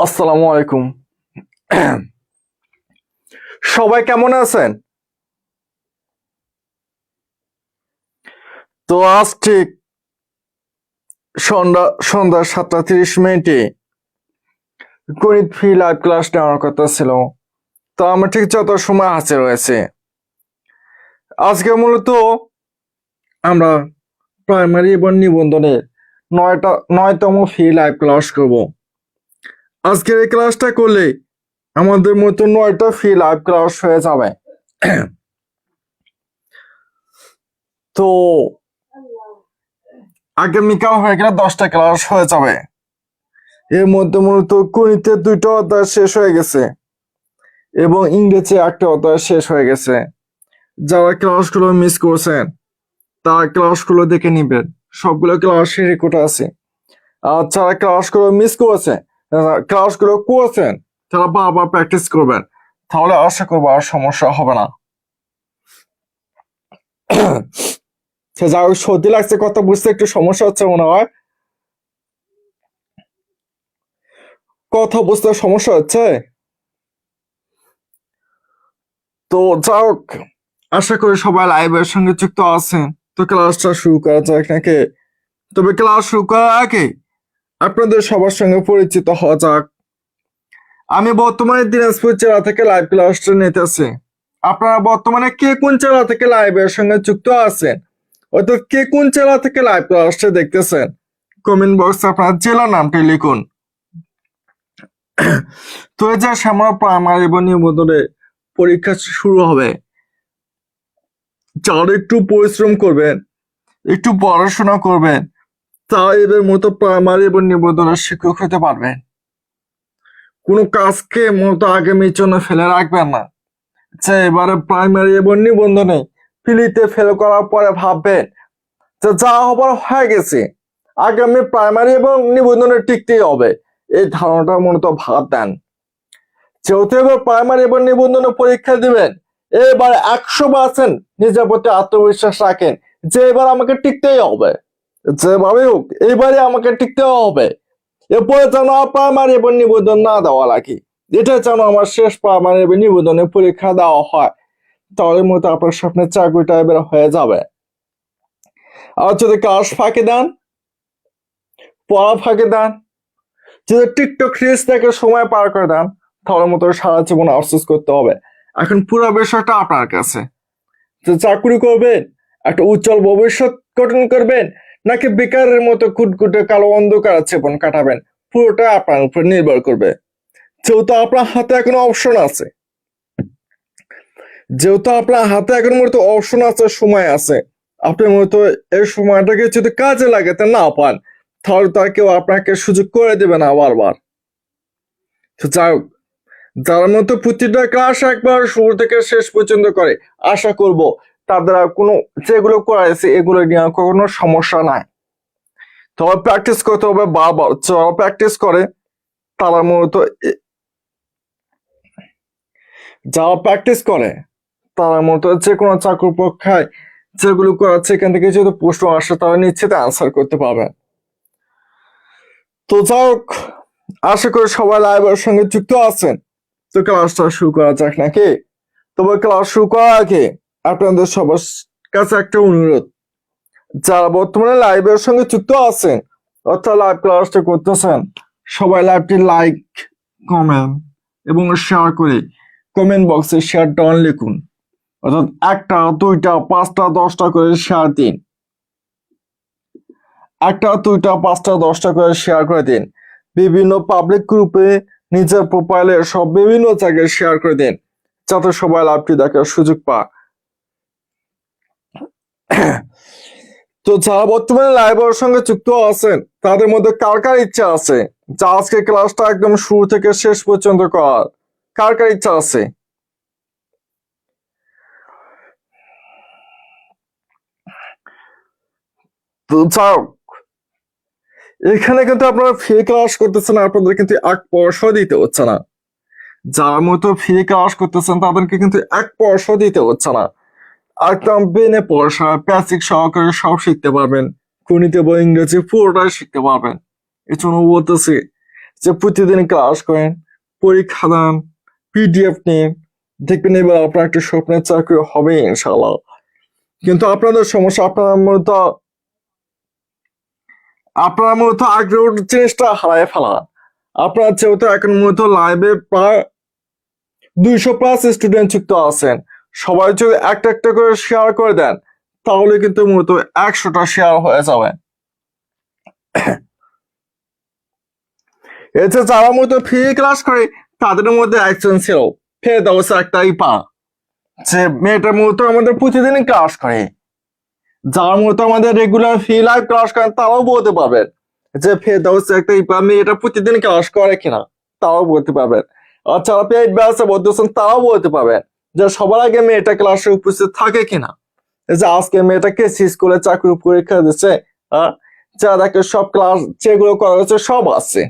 আসসালামু আলাইকুম। সবাই কেমন আছেন? তো আজ ঠিক সন্ধ্যা 7:30 গণিত ফি লাইভ ক্লাস নেওয়ার কথা ছিল। তো আমার ঠিক যত সময় হাতে রয়েছে। আজকে মূলত আমরা প্রাইমারি এবং নিবন্ধনের 9তম ফি লাইভ ক্লাস করব। আজকের এই ক্লাসটা করলে আমাদের মতো 9টা ফি লাইভ ক্লাস হয়ে যাবে। তো আগামীকাল হয়ে গেলে 10টা ক্লাস হয়ে যাবে। এর মধ্যে মূলত গণিতের 2টা অধ্যায় শেষ হয়ে গেছে এবং ইংরেজি 1টা অধ্যায় শেষ হয়ে গেছে। যারা ক্লাসগুলো মিস করছেন তারা ক্লাসগুলো দেখে নিবেন, সবগুলো ক্লাসের রেকর্ড আছে। আর যারা ক্লাসগুলো মিস করেছে, ক্লাসগুলো করেছেন, তারা বারবার প্র্যাকটিস করবেন, তাহলে আশা করবো আর সমস্যা হবে না। যা হোক, সর্দি লাগছে, কথা বুঝতে একটু সমস্যা হচ্ছে মনে হয়। কথা বুঝতে সমস্যা হচ্ছে। তো যা হোক, আশা করি সবাই লাইভের সঙ্গে যুক্ত আছেন। তো ক্লাসটা শুরু করা যাক নাকি? তবে ক্লাস শুরু করার আগে আপনাদের সবার সঙ্গে পরিচিত হওয়া যাক। আমি বর্তমানে দিনাজপুর জেলা থেকে লাইভ ক্লাসটা নিতেছি। আপনারা বর্তমানে কে কোন জেলা থেকে লাইভের সঙ্গে যুক্ত আছেন, অর্থাৎ কে কোন জেলা থেকে লাইভ ক্লাসটা দেখতেছেন, কমেন্ট বক্সে আপনার জেলার নামটি লিখুন। তো এই যে সামনে প্রাইমারি এবং নিবন্ধনে পরীক্ষা শুরু হবে, যারা একটু পরিশ্রম করবেন একটু পড়াশোনা করবেন, তা এবার মতো প্রাইমারি এবং নিবন্ধনের শিক্ষক হতে পারবেন। কোনো কাজকে মতো আগামীর জন্য ফেলে রাখবেন না, যে এবারে প্রাইমারি এবং নিবন্ধনে ফিলিতে ফেল করার পরে ভাববেন যে যা হবার হয়ে গেছে, আগামী প্রাইমারি এবং নিবন্ধনে টিকতেই হবে, এই ধারণাটা মূলত ভাব দেন। যেহেতু এবার প্রাইমারি এবং নিবন্ধনে পরীক্ষা দিবেন, এবার 100% নিজের প্রতি আত্মবিশ্বাস রাখেন যে এবার আমাকে টিকতেই হবে, যেভাবে হোক এবারে আমাকে টিকতে হবে। এরপরে যেন প্রাইমারি এবং নিবন্ধন না দেওয়া লাগে, এটা যেন আমার শেষ প্রাইমারি এবং নিবন্ধনের পরীক্ষা দেওয়া হয়, তাহলে মতো আপনার স্বপ্নের চাকরিটা এবার হয়ে যাবে। আর যদি ক্লাস ফাঁকি দেন, পড়া ফাঁকি দেন, যদি টিকটক রিলস থেকে সময় পার করে দেন, তাহলে মতো সারা জীবন আফসোস করতে হবে। এখন পুরো বিষয়টা আপনার কাছে, যে চাকরি করবেন, একটা উজ্জ্বল ভবিষ্যৎ গঠন করবেন, নাকি বেকারের মতো কুটকুটে কালো অন্ধকার জীবন কাটাবেন, পুরোটা আপনার উপর নির্ভর করবে। যেহেতু আপনার হাতে এখন অপশন আছে, সময় আছে, আপনি মূলত এই সময়টাকে যদি কাজে লাগাতে না পান, তাহলে তার কেউ আপনাকে সুযোগ করে দেবে না বারবার। তো যাই হোক, যার মতো প্রতিটা ক্লাস একবার শুরু থেকে শেষ পর্যন্ত করে, আশা করব তাদের কোনো যেগুলো করাইছে এগুলো নিয়ে কোনো সমস্যা নাই। তবে প্র্যাকটিস করতে হবে বারবার, যারা প্র্যাকটিস করে তারা মূলত যে কোনো চাকরি পরীক্ষায় যেগুলো করাচ্ছে এখান থেকে যদি প্রশ্ন আসে তারা নিশ্চিত আনসার করতে পারবে। তো যাই হোক, আশা করি সবাই লাইভের সঙ্গে যুক্ত আছেন। তো ক্লাসটা শুরু করা যাক নাকি? তবে ক্লাস শুরু করার আগে আপনাদের সবার কাছে একটা অনুরোধ, যারা বর্তমানে লাইভের সঙ্গে যুক্ত আছেন অর্থাৎ লাইভ ক্লাসটা করতেছেন, সবাই লাইভটি লাইক, কমেন্ট এবং শেয়ার করে কমেন্ট বক্সে শেয়ার ডাউন লিখুন, অর্থাৎ 1টা 2টা 5টা 10টা করে শেয়ার দিন, 1টা 2টা 5টা 10টা করে শেয়ার করে দিন। বিভিন্ন পাবলিক গ্রুপে, নিজের প্রোফাইলে, সব বিভিন্ন জায়গায় শেয়ার করে দিন, যাতে সবাই লাইভটি দেখার সুযোগ পায়। তো যারা বর্তমানে লাইভের সঙ্গে যুক্ত আছেন তাদের মধ্যে কার কার ইচ্ছা আছে যা আজকে ক্লাসটা একদম শুরু থেকে শেষ পর্যন্ত করার? কার কার ইচ্ছা আছে? তো যাও, এখানে কিন্তু আপনারা ফ্রি ক্লাস করতেছেন, আপনাদের কিন্তু 1 পয়সা দিতে হচ্ছে না। যারা মতো ফ্রি ক্লাস করতেছেন তাদেরকে কিন্তু 1 পয়সা দিতে হচ্ছে না, একদম বিনে পয়সা বেসিক সহকারে সব শিখতে পারবেন, গণিত এবং ইংরেজি পুরোটাই শিখতে পারবেন। এই জন্য বলতেছি যে প্রতিদিন ক্লাস করেন, পরীক্ষা দেন, পিডিএফ নিন, দেখবেন এবার আপনার একটা স্বপ্নের চাকরি হবে ইনশাল্লাহ। কিন্তু আপনাদের সমস্যা, আপনারা মূলত আগ্রহ জিনিসটা হারায় ফেলা। আপনারা যেহেতু এখন মূলত লাইভে প্রায় 200+ স্টুডেন্ট যুক্ত আছেন, সবাই যদি একটা একটা করে শেয়ার করে দেন তাহলে কিন্তু মূলত 100টা শেয়ার হয়ে যাবে। এতে যারা মূলত ফ্রি ক্লাস করে তাদের মধ্যে একজন ছিল ফেরদাউস একটা ইপা, যে মেয়েটা মূলত আমাদের প্রতিদিনই ক্লাস করে, যারা মূলত আমাদের রেগুলার ফ্রি লাইভ ক্লাস করেন তারাও বলতে পারবেন যে ফেরদাউস একটা ইপা মেয়েটা প্রতিদিন ক্লাস করে কিনা, তারাও বলতে পারবেন। আর যারা পেইড ব্যাচে বলতেছেন তারাও বলতে পারবেন যে সবার আগে মেয়েটা ক্লাসে উপস্থিত থাকে কিনা, যে আজকে মেয়েটা কেসি স্কুলে চাকরির পরীক্ষা দিচ্ছে, যা দেখে সব ক্লাস যেগুলো করা হচ্ছে সব আছে।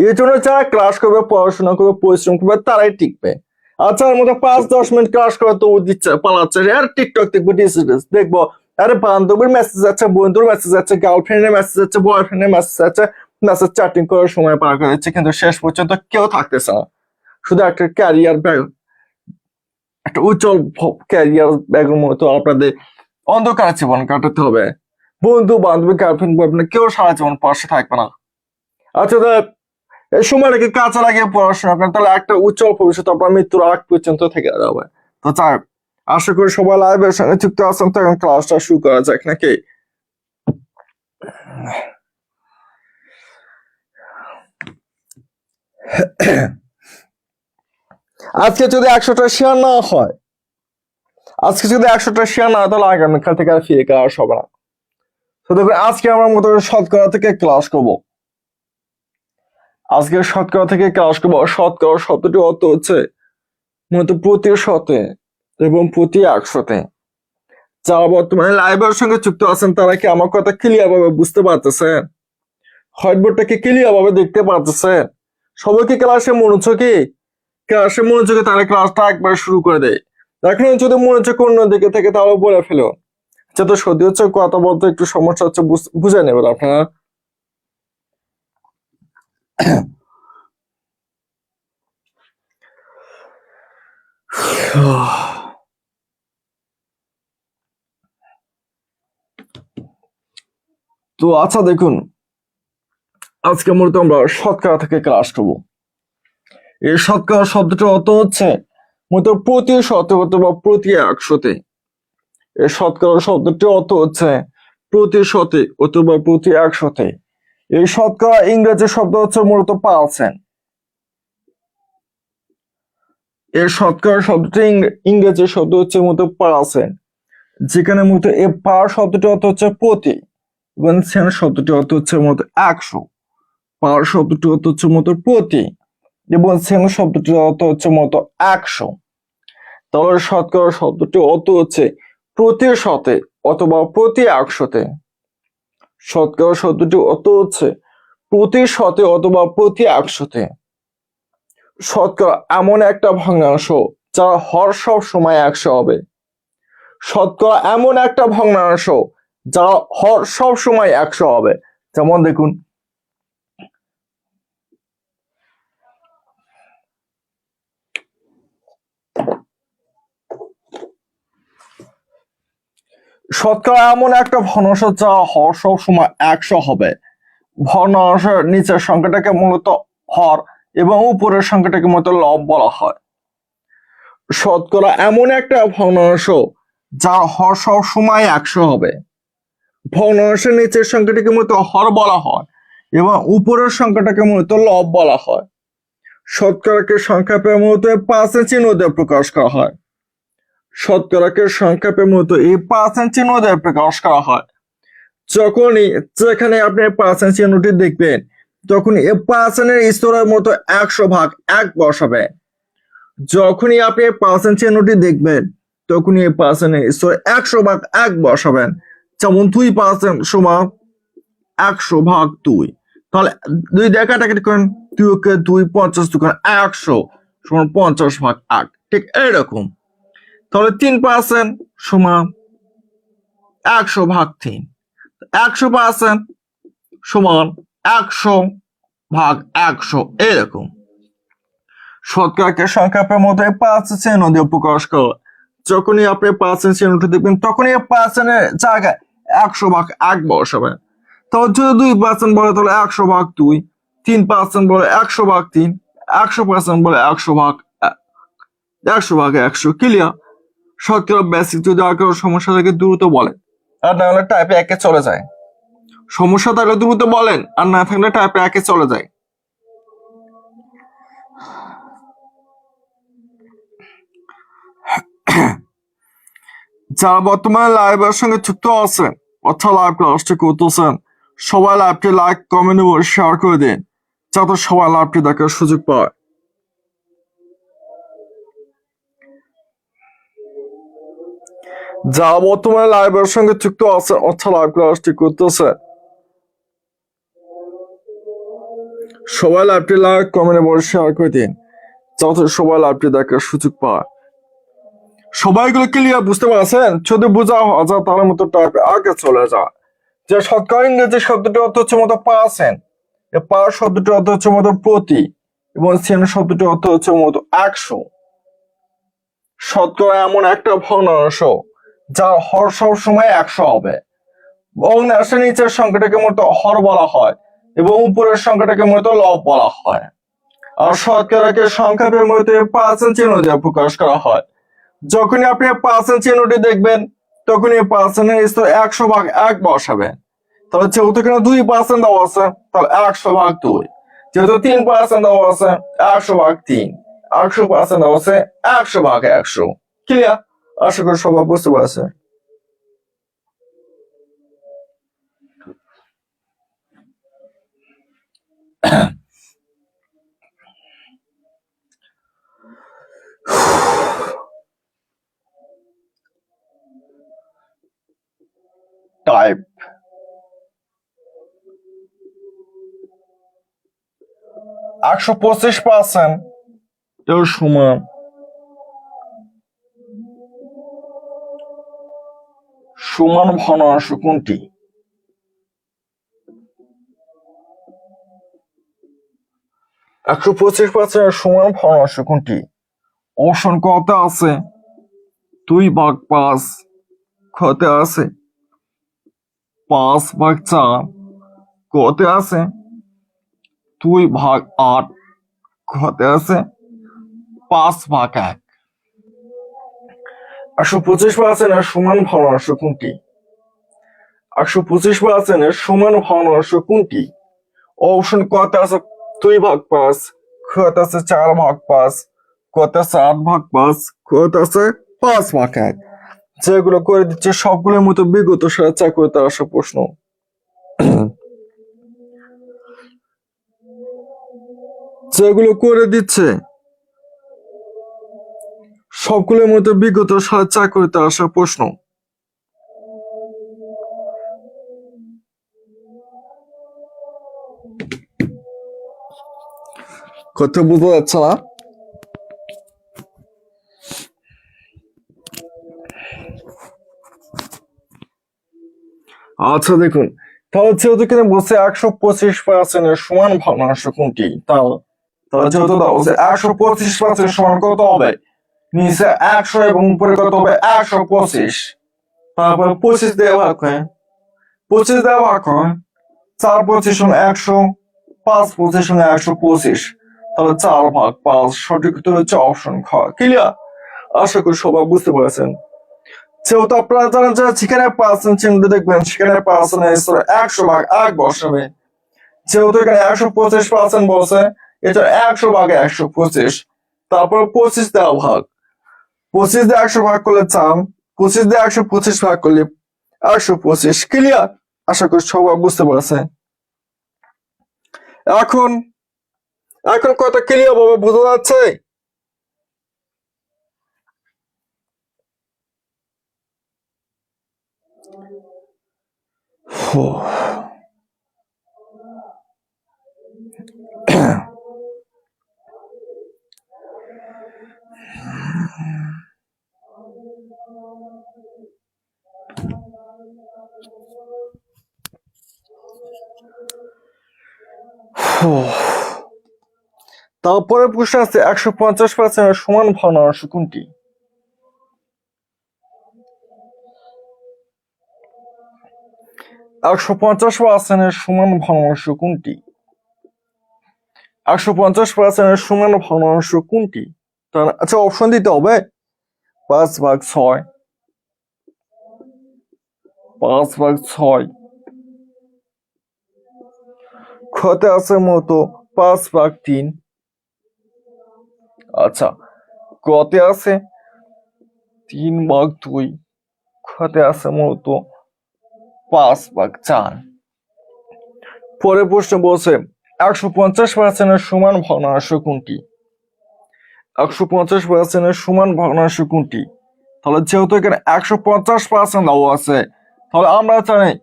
এই জন্য যারা ক্লাস করবে, পড়াশোনা করবে, পরিশ্রম করবে তারাই টিকবে। আর যার মধ্যে 5-10 মিনিট ক্লাস করা তো দিচ্ছে পালাচ্ছে, আর টিকটক দেখবো, দেখবো, আরে বান্ধবীর মেসেজ আছে, বন্ধুর মেসেজ আছে, গার্লফ্রেন্ডের মেসেজ আছে, বয়ফ্রেন্ডের মেসেজ আছে, মেসেজ চ্যাটিং করার সময় পার করে দিচ্ছে, কিন্তু শেষ পর্যন্ত কেউ থাকতেছে না। শুধু একটা ক্যারিয়ার ব্যাগ, একটা উজ্জ্বল ক্যারিয়ার ব্যাগের মতো আপনাদের অন্ধকার জীবন কাটাতে হবে। বন্ধু বান্ধবী গার্লফ্রেন্ড বয়ফ্রেন্ড কেউ সারা জীবন পাশে থাকবে না। আচ্ছা, এই সময়টাকে কাজে লাগিয়ে পড়াশোনা করেন, তাহলে একটা উজ্জ্বল ভবিষ্যৎ আপনার মৃত্যুর আগ পর্যন্ত থেকে যাবে। তো যাই, আশা করি সবাই লাইভের সঙ্গে যুক্ত আছেন, তো এখন ক্লাসটা শুরু করা যাক নাকি? আজকে যদি 100টা শেয়ার না হয়, আজকে যদি 100টা শেয়ার না হয় তাহলে আগামীকাল থেকে আর ফিরে ক্লাস হবে না। তো দেখুন আজকে আমরা মতো শতকরা থেকে ক্লাস করব। আজকে শতকরা থেকে ক্লাস করব। শতকরা শব্দটি অর্থ হচ্ছে মূলত প্রতি শতে এবং প্রতি 100-তে। যারা বর্তমানে লাইভের সঙ্গে যুক্ত আছেন তারা কি আমার কথা ক্লিয়ার ভাবে বুঝতে পারতেছেন? হোয়াইট বোর্ডটাকে ক্লিয়ার ভাবে দেখতে পারতেছেন? সবাইকে ক্লাসে মনোযোগে তারা ক্লাসটা একবার শুরু করে দেয়। এখন যদি মনোযোগ অন্য দিকে থেকে তাহলে বলে ফেলো। যাতে সত্যি হচ্ছে কথা বলতে একটু সমস্যা হচ্ছে, বুঝে নেবেন আপনারা। তো আচ্ছা দেখুন, আজকে মূলত আমরা শতকরা থেকে ক্লাস করব। এই শতকরা শব্দটার অর্থ হচ্ছে মূলত প্রতি শতে অথবা প্রতি 100-তে। এই শতকরা শব্দটির অর্থ হচ্ছে প্রতি শতে অথবা প্রতি 100-তে। এই শতকরা ইংরেজি শব্দ হচ্ছে মূলত পার্সেন্ট। এই শতকরা শব্দটি ইংরেজি শব্দ হচ্ছে মূলত পার্সেন্ট, যেখানে মূলত এই পার শব্দটি অর্থ হচ্ছে প্রতি এবং সেন্ট শব্দটি অর্থ হচ্ছে মূলত 100। পার শব্দটি অর্থ হচ্ছে মূলত প্রতি এবং সেন্ট শব্দটির অর্থ হচ্ছে মূলত 100। তাহলে শতকরা শব্দটি অর্থ হচ্ছে প্রতি শতে অথবা প্রতি 100-তে। শতকরা শব্দটি অর্থ হচ্ছে প্রতি শতে অথবা প্রতি 100-তে। শতকরা এমন একটা ভগ্নাংশ যার হর সব সময় 100 হবে। শতকরা এমন একটা ভগ্নাংশ যার হর সব সময় 100 হবে। যেমন দেখুন, শতকরা এমন একটা ভগ্নাংশ যা হর সব সময় 100 হবে। ভগ্নাংশের নিচের সংখ্যাটাকে মূলত হর এবং উপরের সংখ্যাটাকে মূলত লব বলা হয়। শতকরা এমন একটা ভগ্নাংশ যার হর সব সময় 100 হবে। ভগ্নাংশের নিচের সংখ্যাটাকে মূলত হর বলা হয় এবং উপরের সংখ্যাটাকে মূলত লব বলা হয়। শতকরাকে সংক্ষেপে মূলত 5 চিহ্ন দিয়ে প্রকাশ করা হয়। শতকরাকে সংক্ষেপে মূলত এই 5 চিহ্ন দিয়ে প্রকাশ করা হয়। যখনই যেখানে আপনি 5 চিহ্নটি দেখবেন তখন এই 5 স্তরের মতো 100/1 বসাবেন। যখনই আপনি 5 চিহ্নটি দেখবেন তখনই এই 5 স্তরে 100/1 বসাবেন। যেমন 2% সমান 100/2। তাহলে 2 দিয়ে কাটাকাটি করেন, 2 কে 2, 50 2 100 সমান 50/1। ঠিক এরকম। তাহলে 3% সমান 100/3। 100% সমান 100/100 এরকম। শতকরাকে সংক্ষেপের মধ্যে 5 চিহ্ন দিয়ে প্রকাশ করা। যখনই আপনি 5 চিহ্নটি দেখবেন তখনই 5 জায়গায় 100/1 বসাবেন। তাহলে যদি 2% বলে তাহলে 100/2, 3% বলে 100/3, 100% বলে 100/100। ক্লিয়ার? শতকরা বেসিক যদি আর কারো সমস্যা থাকে দ্রুত বলেন, আর না হলে টাইপে একে চলে যায়। সমস্যা থাকলে দ্রুত বলেন, আর না থাকলে টাইপে একে চলে যায়। যারা বর্তমানে লাইভের সঙ্গে যুক্ত আছেন অর্থাৎ লাইভ ক্লাসটি করতেছেন, সবাই লাইভটি লাইক, কমেন্ট এবং শেয়ার করে দিন যাতে সবাই লাইভটি দেখার সুযোগ পায়। যারা বর্তমানে লাইভের সঙ্গে যুক্ত আছেন অর্থাৎ লাইভ ক্লাসটি করতেছেন, সবাই লাইভটি লাইক, কমেন্ট এবং শেয়ার করে দিন যাতে সবাই লাইভটি দেখার সুযোগ পায়। সবাইগুলো ক্লিয়ার বুঝতে পারছেন? যদি বোঝা যায় তার মতো টাইপে আগে চলে যায়। যে শতকরা ইংরেজি শব্দটি অর্থ হচ্ছে মতো পার্সেন্ট, পার শব্দটি অর্থ হচ্ছে মতো প্রতি এবং সেন শব্দটি অর্থ হচ্ছে মতো 100। শতকরা এমন একটা ভগ্নাংশ যার হর সব সময় 100 হবে। ভগ্নাংশের নিচের সংখ্যাটাকে মূলত হর বলা হয় এবং উপরের সংখ্যাটাকে মূলত লব বলা হয়। আর শতকরাকে সংক্ষেপে মূলত 5 চিহ্ন দিয়ে প্রকাশ করা হয়। যখনই আপনি 5 চিহ্নটি দেখবেন তখনই 5 স্তর 100/1 বসাবেন। তাহলে যেহেতু এখানে 2% দেওয়া আছে তাহলে 100/2, যেহেতু 3% দেওয়া আছে 100/3, 100% দেওয়া আছে 100/100। ক্লিয়ার? আশা করি সবাই বুঝতে পারছে। টাইপ 125% এর সমান ভগ্নাংশ কোনটি? 125% সমান ভগ্নাংশ কোনটি? অপশন কতে আছে 2/5, খতে আছে 5/4, কতে আছে 2/8, খতে আছে 5/1। 125% সমান ভগ্নাংশ কোনটি? 125% সমান ভগ্নাংশ কোনটি? অপশন কতে আছে 2/5, খতে আছে 4/5, কতে আছে 8/5, কতে আছে 5/1। যেগুলো করে দিচ্ছে সবগুলোর মতো বিগত সালে চাকরিতে আসা প্রশ্ন। যেগুলো করে দিচ্ছে সবগুলোর মতো বিগত সালে চাকরিতে আসা প্রশ্ন। কথা বুঝতে যাচ্ছে না? আচ্ছা দেখুন, তাহলে যেহেতু কিনা বলছে 125% সমান ভগ্নাংশ কোনটি, তাহলে যেহেতু বলছে 125% সমান কত হবে? নিচে 100 এবং উপরে কত হবে 125। তারপর 25 দিয়ে ভাগ হয়, 25 দিয়ে ভাগ হয়, 4/25 সমান 100, 5/25 সমান 125। তাহলে 4/5 সঠিক উত্তর হচ্ছে অপশন খ। ক্লিয়ার? আশা করি সবাই বুঝতে পেরেছেন। যেহেতু আপনারা জানেন যে সেখানে পার্সেন্ট চিহ্ন দেখবেন, সেখানে পার্সেন্ট 100/1 বসাবে। যেহেতু এখানে 125% বলছে, এটা 100/125। তারপর 25 দেওয়া ভাগ, 25 দিয়ে 100 ভাগ করলে 4, 25 দিয়ে 125 ভাগ করলে 125। ক্লিয়ার? আশা করি সবাই বুঝতে পারছে। এখন কত ক্লিয়ার ভাবে বোঝা যাচ্ছে? তারপরে প্রশ্ন আছে 150% সমান ভগ্নাংশ কোনটি? 150% সমান ভগ্নাংশ কোনটি? 150% সমান ভগ্নাংশ কোনটি? আচ্ছা অপশন দিতে হবে। 5/6, 5/6, খতে আছে মূলত 5/3, আচ্ছা কতে আছে 3/2, খতে আছে মূলত 5/4। পরে প্রশ্ন বলছে 150% সমান ভগ্নাংশ কোনটি? 150% সমান ভগ্নাংশ কোনটি? তাহলে যেহেতু এখানে 150% দেওয়া আছে, তাহলে আমরা জানি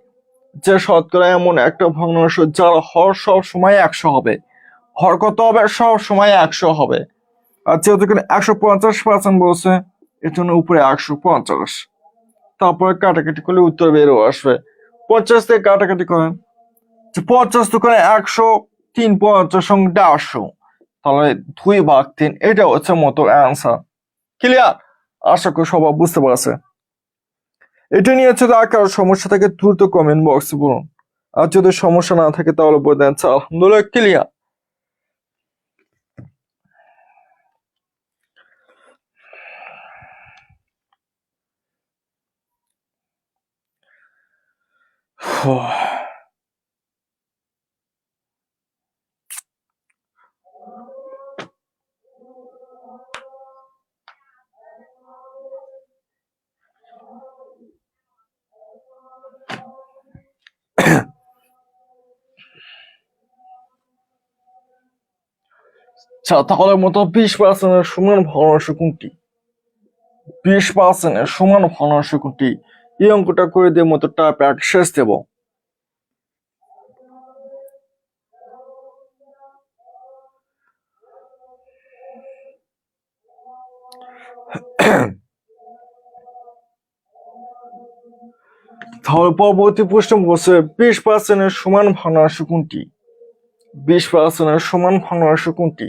যে শতকরা এমন একটা ভগ্নাংশ যার হর সব সময় 100 হবে। হর কত হবে? সব সময় 100 হবে। আর যেহেতু এখানে 150% বলছে, এর জন্য উপরে 150। তারপরে কাটাকাটি করলে উত্তর বেরো আসবে। 50 থেকে কাটাকাটি করেন, 50 দোকানে 100, 3/50 সংখ্যাটা 800, তাহলে 2/3 এটা হচ্ছে মতো অ্যান্সার। ক্লিয়ার? আশা করি সবাই বুঝতে পারছে। এটা নিয়ে যদি আর কারো সমস্যা থাকে দ্রুত কমেন্ট বক্সে বলুন। আর যদি সমস্যা না থাকে তাহলে বলে দেন আলহামদুলিল্লাহ ক্লিয়ার। আচ্ছা, তাহলে মতো 20% সমান ভগ্নাংশ কোনটি? 20% সমান ভগ্নাংশ কোনটি? এই অঙ্কটা করে দিয়ে মতো টাইপ 1 শেষ দেব। তাহলে পরবর্তী প্রশ্ন বলছে 20% সমান ভগ্নাংশ কোনটি? 20% সমান ভগ্নাংশ কোনটি?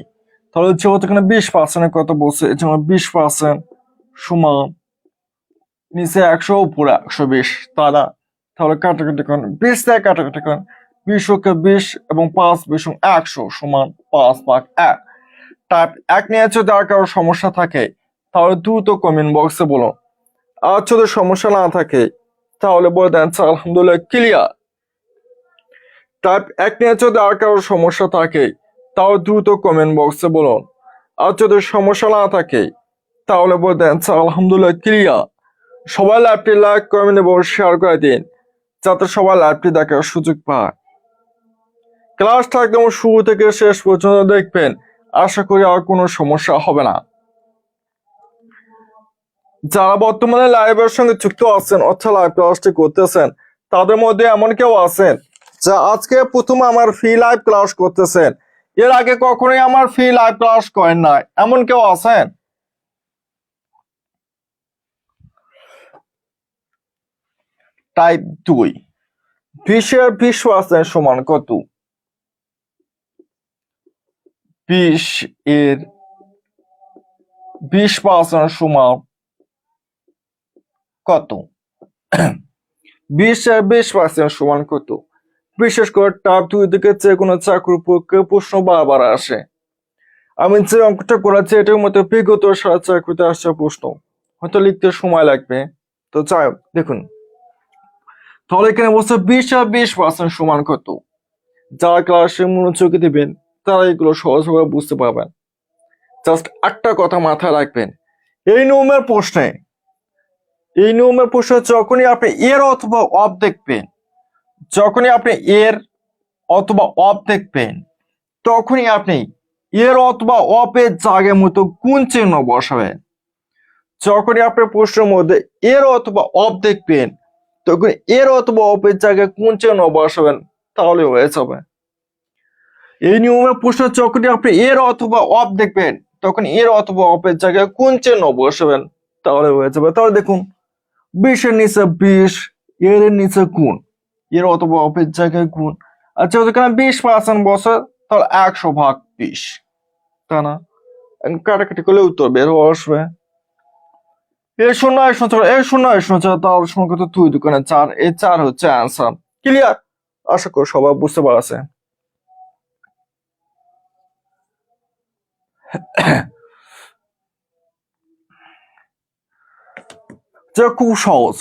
তাহলে যেহেতু এখানে 20% কথা বলছে, এই জন্য 20% সমান নিচে 100 উপরে 120 তারা। তাহলে কাটাকাটি করেন, 20 থেকে কাটাকাটি করেন, 20 কে 20 এবং 5 20 100 সমান 5 ভাগ 1। টাইপ 1 নিয়ে যদি আর কারো সমস্যা থাকে তাহলে দ্রুত কমেন্ট বক্সে বলুন। আর যদি সমস্যা না থাকে তাহলে বলে দেন আলহামদুলিল্লাহ ক্লিয়ার। টাইপ 1 নিয়ে যদি আর কারো সমস্যা থাকে তাও দ্রুত কমেন্ট বক্সে বলুন। আর যদি সমস্যা না থাকে তাহলে বলে দেন আলহামদুলিল্লাহ ক্লিয়ার। সবাই লাইভটি লাইক কমেন্ট এবং শেয়ার করে দিন যাতে সবাই লাইভটি দেখার সুযোগ পায়। ক্লাসটা একদম শুরু থেকে শেষ পর্যন্ত দেখবেন, আশা করি আর কোনো সমস্যা হবে না। যারা বর্তমানে লাইভের সঙ্গে যুক্ত আছেন অর্থাৎ লাইভ ক্লাসটি করতেছেন, তাদের মধ্যে এমন কেউ আছেন যা আজকে প্রথম আমার ফ্রি লাইভ ক্লাস করতেছেন, এর আগে কখনোই আমার ফ্রি লাইভ ক্লাস করেন নাই, এমন কেউ আছেন? টাইপ 2, 20 এর 20% সমান কত? 20 এর 20% সমান কত? 20 এর 20% সমান কত? বিশেষ করে টাইপ 2 দিকে যে কোনো চাকরির পক্ষে প্রশ্ন বারবার আসে। আমি যে অঙ্কটা করেছি এটার মধ্যে বিগত সারা চাকরিতে আসছে প্রশ্ন, হয়তো লিখতে সময় লাগবে। তো যাই হোক, দেখুন তাহলে এখানে বলছে 20 আর 20% সমান কত? যারা ক্লাসে মনোযোগী দিবেন তারা এগুলো সহজভাবে বুঝতে পারবেন। জাস্ট একটা কথা মাথায় রাখবেন, এই নিয়মের প্রশ্নে যখনই আপনি এর অথবা অফ দেখবেন, যখনই আপনি এর অথবা অফ দেখবেন, তখনই আপনি এর অথবা অফের জায়গার মতো গুণ চিহ্ন বসাবেন। যখনই আপনি প্রশ্নের মধ্যে এর অথবা অফ দেখবেন, তখন এর অথবা অফের জায়গায় গুণ চিহ্ন বসাবেন, তাহলে হয়ে যাবে। এই নিয়মের প্রশ্ন যখনই আপনি এর অথবা অফ দেখবেন, তখন এর অথবা অফের জায়গায় গুণ চিহ্ন বসাবেন, তাহলে হয়ে যাবে। তাহলে দেখুন 20 এর নিচে 20, এর নিচে গুণ, এর অথবা অফের জায়গায় গুণ। আচ্ছা, ওখানে 20% বসে তাহলে 100 ভাগ 20, তাই না? কাটাকাটি করলে উত্তর বের হয়ে আসবে। এই শূন্য তাহলে সময় কত? 2 দোকানে 4, এই 4 হচ্ছে অ্যান্সার। ক্লিয়ার? আশা করি সবাই বুঝতে পারছে। যে খুব সহজ,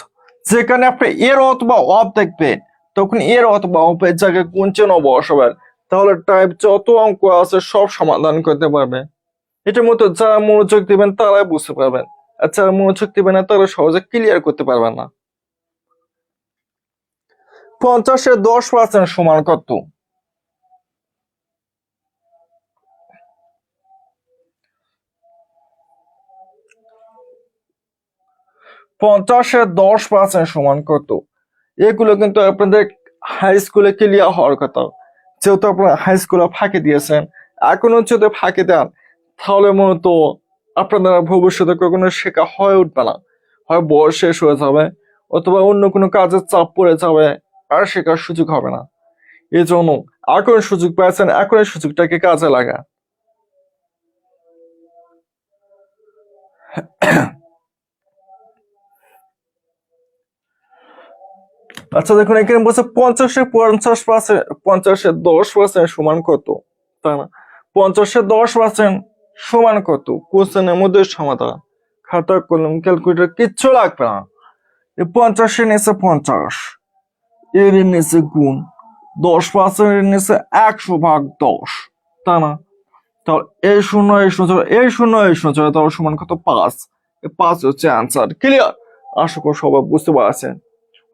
যেখানে আপনি এর অথবা অফ দেখবেন তখন এর অথবা অফের জায়গায় কোন চিহ্ন বসাবেন, তাহলে টাইপ যত অঙ্ক আছে সব সমাধান করতে পারবে। এটার মতো যারা মনোযোগ দিবেন তারাই বুঝতে পারবেন, আর যারা মনোযোগ দিবেন না তারা সহজে ক্লিয়ার করতে পারবেন না। 50 এর 10% সমান কত? 50 এর 10% সমান কত? এগুলো কিন্তু আপনাদের হাই স্কুলে ক্লিয়ার হওয়ার কথা। যেহেতু আপনারা হাই স্কুলে ফাঁকি দিয়েছেন, এখনো যদি ফাঁকি দেন তাহলে মূলত আপনারা ভবিষ্যতে কখনো শেখা হয়ে উঠবে না। হয় বয়স শেষ হয়ে যাবে অথবা অন্য কোনো কাজের চাপ পড়ে যাবে, আর শেখার সুযোগ হবে না। এই জন্য এখন সুযোগ পেয়েছেন, এখন এই সুযোগটাকে কাজে লাগা। আচ্ছা দেখুন, এখানে বলছে 50 এর 10% সমান কত, তাই না? 50 এর 10% সমান কত? কোশ্চেনের মধ্যে সমাধান, খাতা কলম ক্যালকুলেটর কিচ্ছু লাগবে না। 50 এর নিচে 50, এর নিচে গুণ, 10% এর নিচে 100 ভাগ 10, তাই না? তাহলে এই শূন্য তাহলে সমান কত? 5। 5 হচ্ছে অ্যান্সার। ক্লিয়ার? আশা করি সবাই বুঝতে পারছেন।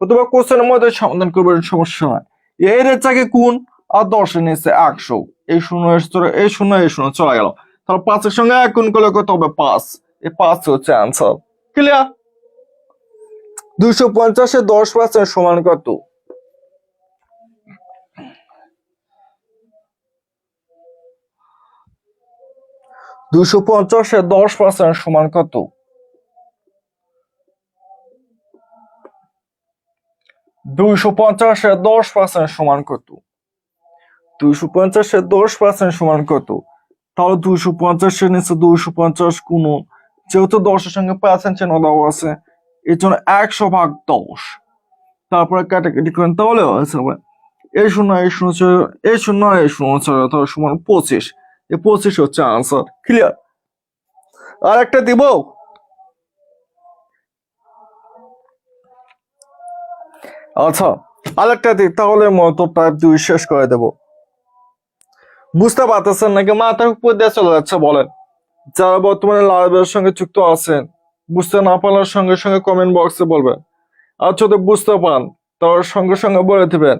অথবা কোশ্চেনের মধ্যে সমাধান করবেন, সমস্যা নয়। এর জায়গায় কোন আর 10 এর নিচে 100, এই শূন্য চলে গেল। তাহলে 5-এর সঙ্গে 1 গুণ করলে কত হবে? 5। এই 5 হচ্ছে অ্যান্সার। ক্লিয়ার? 250-এর 10% সমান কত? 250-এর 10% সমান কত? 250-এর 10% সমান কত? 250-এর 10% সমান কত? তাহলে 250-এর নিচে 250 গুণন, যেহেতু 10-এর সঙ্গে পার্সেন্ট চিহ্ন দেওয়া আছে, এর জন্য 100/10। তারপরে কাটাকাটি করেন, তাহলে হবে এই শূন্য এই শূন্য এই শূন্য এই শূন্য তাহলে সমান 25। এই 25 হচ্ছে আনসার। ক্লিয়ার? আর একটা দিব? আচ্ছা, আরেকটা দিই, তাহলে মতো টাইপ 2 শেষ করে দেব। বুঝতে পারতেছেন নাকি মাথার উপর দিয়ে চলে যাচ্ছে? বলেন। যারা বর্তমানে লাইভের সঙ্গে যুক্ত আছেন, বুঝতে না পারার সঙ্গে সঙ্গে কমেন্ট বক্সে বলবেন। আর যদি বুঝতে পান তার সঙ্গে সঙ্গে বলে দিবেন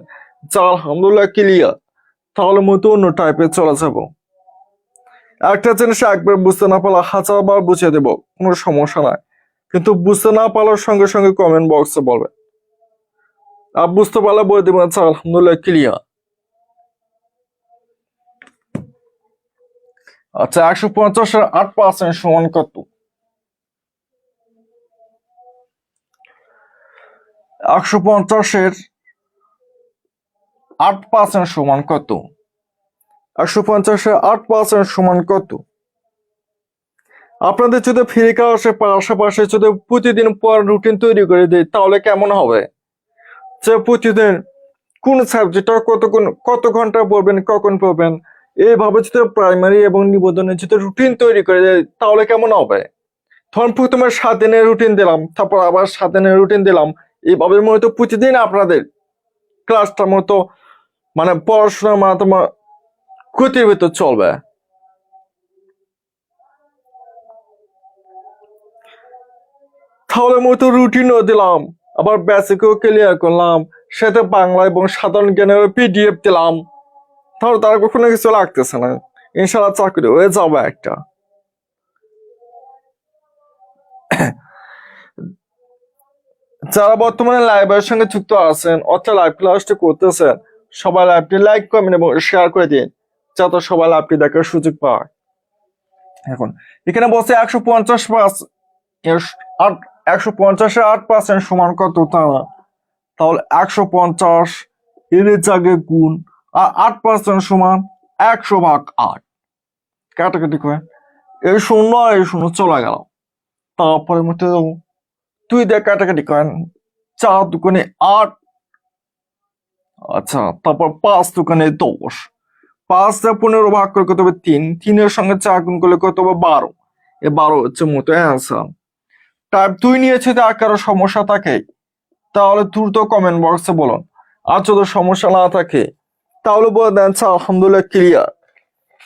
যে আলহামদুলিল্লাহ ক্লিয়ার, তাহলে মতো অন্য টাইপে চলে যাব। একটা জিনিস একবার বুঝতে না পারলে 1000বার বুঝিয়ে দেব, কোনো সমস্যা নাই। কিন্তু বুঝতে না পারার সঙ্গে সঙ্গে কমেন্ট বক্সে বলবেন। আর বুঝতে পারলে বলে দেবেন আচ্ছা আলহামদুলিল্লাহ ক্লিয়ার। আচ্ছা, 150-এর 8% সমান কত? 150-এর 8% সমান কত? 150-এর 8% সমান কত? আপনাদের যদি ফ্রি ক্লাসের পাশাপাশি যদি প্রতিদিন পড়ার রুটিন তৈরি করে দিই, তাহলে কেমন হবে? যে প্রতিদিন কোন সাবজেক্টটা কত ঘন্টা পড়বেন, কখন পড়বেন, এইভাবে যদি প্রাইমারি এবং নিবন্ধনের যদি রুটিন তৈরি করে দেয়, তাহলে কেমন হবে? ধরুন প্রথমে 7 দিনের রুটিন দিলাম, তারপর আবার 7 দিনের রুটিন দিলাম। এইভাবে মূলত প্রতিদিন আপনাদের ক্লাসটার মতো মানে পড়াশোনার মাধ্যমে গতির ভিতর চলবে। তাহলে মতো রুটিনও দিলাম, আবার বেসিকও ক্লিয়ার করলাম, সাথে বাংলা এবং সাধারণ জ্ঞানের পিডিএফ দিলাম। তাহলে তার কখনো কিছু লাগতেছে না, ইনশাল্লাহ চাকরি হয়ে যাবে একটা। যারা বর্তমানে লাইভের সঙ্গে যুক্ত আছেন অর্থাৎ লাইভ ক্লাসটি করতেছেন, সবাই লাইভটি লাইক কমেন্ট এবং শেয়ার করে দিন, যাতে সবাই লাইভটি দেখার সুযোগ পায়। এখন এখানে বলছে 150-এর 8% সমান কত? তাহলে 150 এর জায়গায় গুণ, আর 8% সমান 100/8। কাটাকাটি করে এই শূন্য আর এই শূন্য চলে গেল। তারপরে মধ্যে 2 দিয়ে কাটাকাটি করেন, 4 দুগুণে 8। আচ্ছা, তারপর 5 দুগুণে 10। 5 দিয়ে 15 ভাগ করে কত হবে? 3। 3-এর সঙ্গে 4 গুণ করলে কত হবে? 12। এই 12 হচ্ছে মতো অ্যান্সার। টাইপ 2 নিয়েছে, আর কারো সমস্যা থাকে তাহলে দ্রুত কমেন্ট বক্সে বলুন। আর যদি সমস্যা না থাকে তাহলে বলে দেন আলহামদুলিল্লাহ ক্লিয়ার,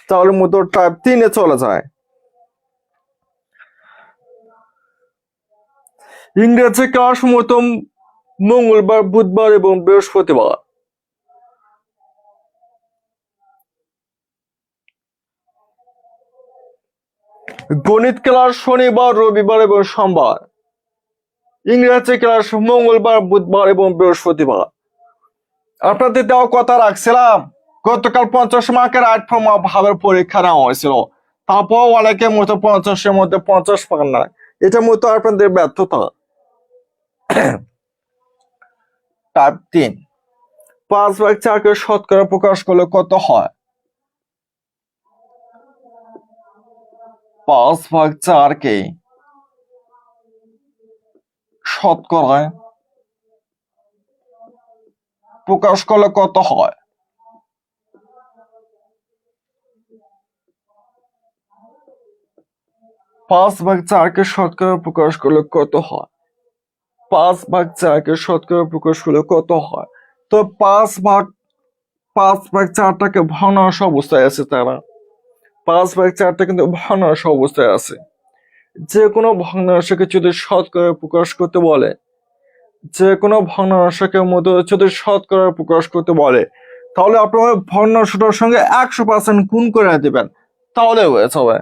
তাহলে মতো টাইপ 3-এ চলে যায়। ইংরেজি ক্লাস মতো মঙ্গলবার, বুধবার এবং বৃহস্পতিবার। গণিত ক্লাস শনিবার, রবিবার এবং সোমবার। ইংরেজি ক্লাস মঙ্গলবার, বুধবার এবং বৃহস্পতিবার। আপনাদের দেওয়া কথা রাখছিলাম, গতকাল 50 মার্কের আর্ট ফর্ম ভাবের পরীক্ষা নেওয়া হয়েছিল, তারপর অনেকের মতো 50-এর মধ্যে 50 পান না। এটা মতো আপনাদের ব্যর্থতা। টাইপ 3, 5/4-কে শতকরা প্রকাশ করলে কত হয়? 5/4-কে শতকরায় প্রকাশ করলে কত হয়? 5/4-কে শতকরা প্রকাশ করলে কত হয়? 5/4-কে শতকরা প্রকাশ করলে কত হয়? তো 5/4-টাকে ভগ্নাংশ অবস্থায় আছে তারা। 5/4-টা কিন্তু ভগ্নাংশ অবস্থায় আছে। যে কোনো ভগ্নাংশকে যদি শতকরা প্রকাশ করতে বলে, যে কোনো ভগ্নাংশকে মধ্যে যদি শতকরা প্রকাশ করতে বলে, তাহলে আপনারা ভগ্নাংশটার সঙ্গে 100% গুণ করে দিবেন, তাহলে হয়ে যাবে।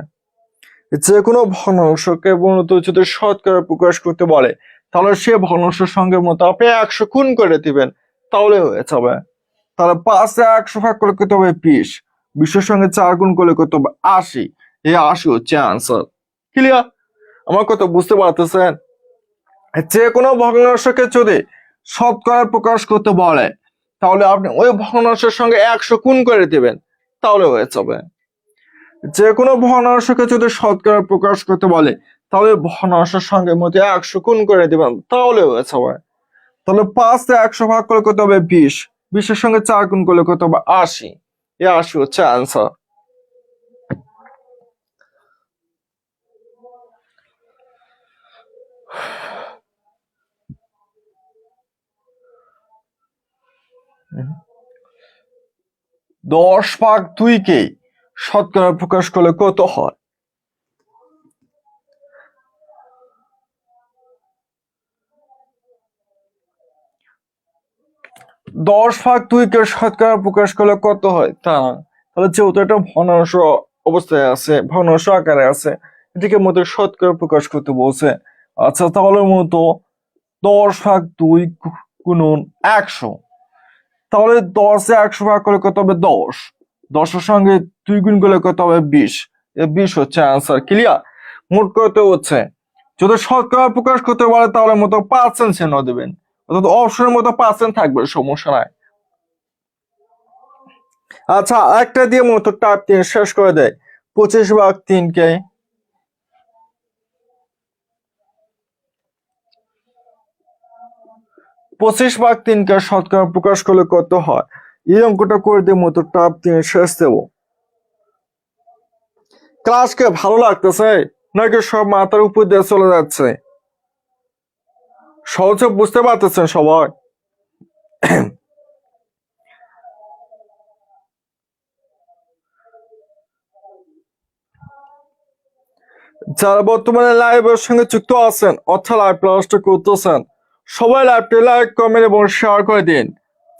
যে কোনো ভগ্নাংশকে মূলত যদি শতকরা প্রকাশ করতে বলে তাহলে সে ভগ্নাংশের সঙ্গে মতো আপনি 100 গুণ করে দিবেন, তাহলে হয়ে যাবে। তাহলে 5 এ 100 ভাগ করলে কত হবে 20, 20 সঙ্গে 4 গুণ করলে কত হবে 80। এই 80 হচ্ছে আনসার। ক্লিয়ার? আমার কথা বুঝতে পারতেছেন? যে কোনো ভগ্নাংশকে যদি শতকরা প্রকাশ করতে বলে তাহলে আপনি ওই ভগ্নাংশের সঙ্গে 100 গুণ করে দিবেন, তাহলে হয়ে যাবে। যে কোনো ভগ্নাংশকে যদি শতকরা প্রকাশ করতে বলে তাহলে ভগ্নাংশের সঙ্গে মধ্যে 100 গুণ করে দিবেন, তাহলে হয়ে যাবে। তাহলে 5 এ 100 ভাগ করলে কত হবে 20, 20 এর সঙ্গে 4 গুণ করলে কত হবে 80। এই 80 হচ্ছে আনসার। দশ ভাগ 2 কে শতকরা প্রকাশ করলে কত হয়? 10 ভাগ 2 কে শতকরা প্রকাশ করলে কত হয় তা না। তাহলে যেহেতু এটা ভগ্নাংশ অবস্থায় আছে, ভগ্নাংশ আকারে আছে, এটিকে মতো শতকরা প্রকাশ করতে বলছে। আচ্ছা, তাহলে মতো 10 ভাগ 2 গুণন 100, তাহলে 10 এ 100 ভাগ করলে কত হবে 10, 10 এর সঙ্গে 2 গুণ করলে কত হবে 20। এই 20 হচ্ছে আনসার। ক্লিয়ার? মোট কত হচ্ছে, যদি শতকরা প্রকাশ করতে বলে তাহলে মতো পার্সেন্ট চিহ্ন দেবেন, অর্থাৎ অপশনের মতো পার্সেন্ট থাকবে, সমস্যা নাই। আচ্ছা, একটা দিয়ে মতো টাইপ 3 শেষ করে দেয়। 25 ভাগ 3 কে 25 ভাগ 3 কে শতকরা প্রকাশ করলে কত হয়? এই অঙ্কটা করে দিয়ে মতো টাইপ 3 শেষ দেবো। ক্লাসকে ভালো লাগতেছে নাকি সব মাথার উপর দিয়ে চলে যাচ্ছে? সহজে বুঝতে পারতেছেন সবাই? যারা বর্তমানে লাইভের সঙ্গে যুক্ত আছেন অর্থাৎ লাইভ ক্লাসটা করতেছেন, সবাই লাইভটি লাইক, কমেন্ট এবং শেয়ার করে দিন,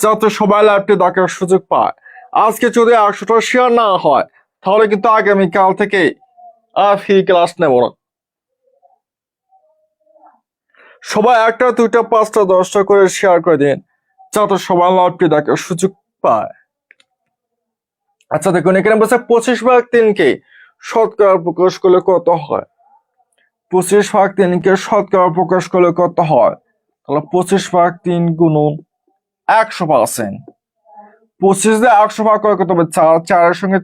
যাতে সবাই লাইভটি দেখার সুযোগ পায়। আজকে যদি 100টা শেয়ার না হয় তাহলে কিন্তু আগামীকাল থেকে আর ফ্রি ক্লাস নেব না। সবাই 1টা 2টা 5টা 10টা করে শেয়ার করে দিন, যাতে সবাই লাইভটি দেখার সুযোগ পায়। আচ্ছা, দেখুন এখানে বলছে 25 ভাগ 3 কে শতকরা প্রকাশ করলে কত হয়? 25 ভাগ 3 কে শতকরা প্রকাশ করলে কত হয়? তাহলে 25 ভাগ 3 গুণন 100%। 25 দিয়ে 100 ভাগ করলে কত হবে 4, 4 এর সঙ্গে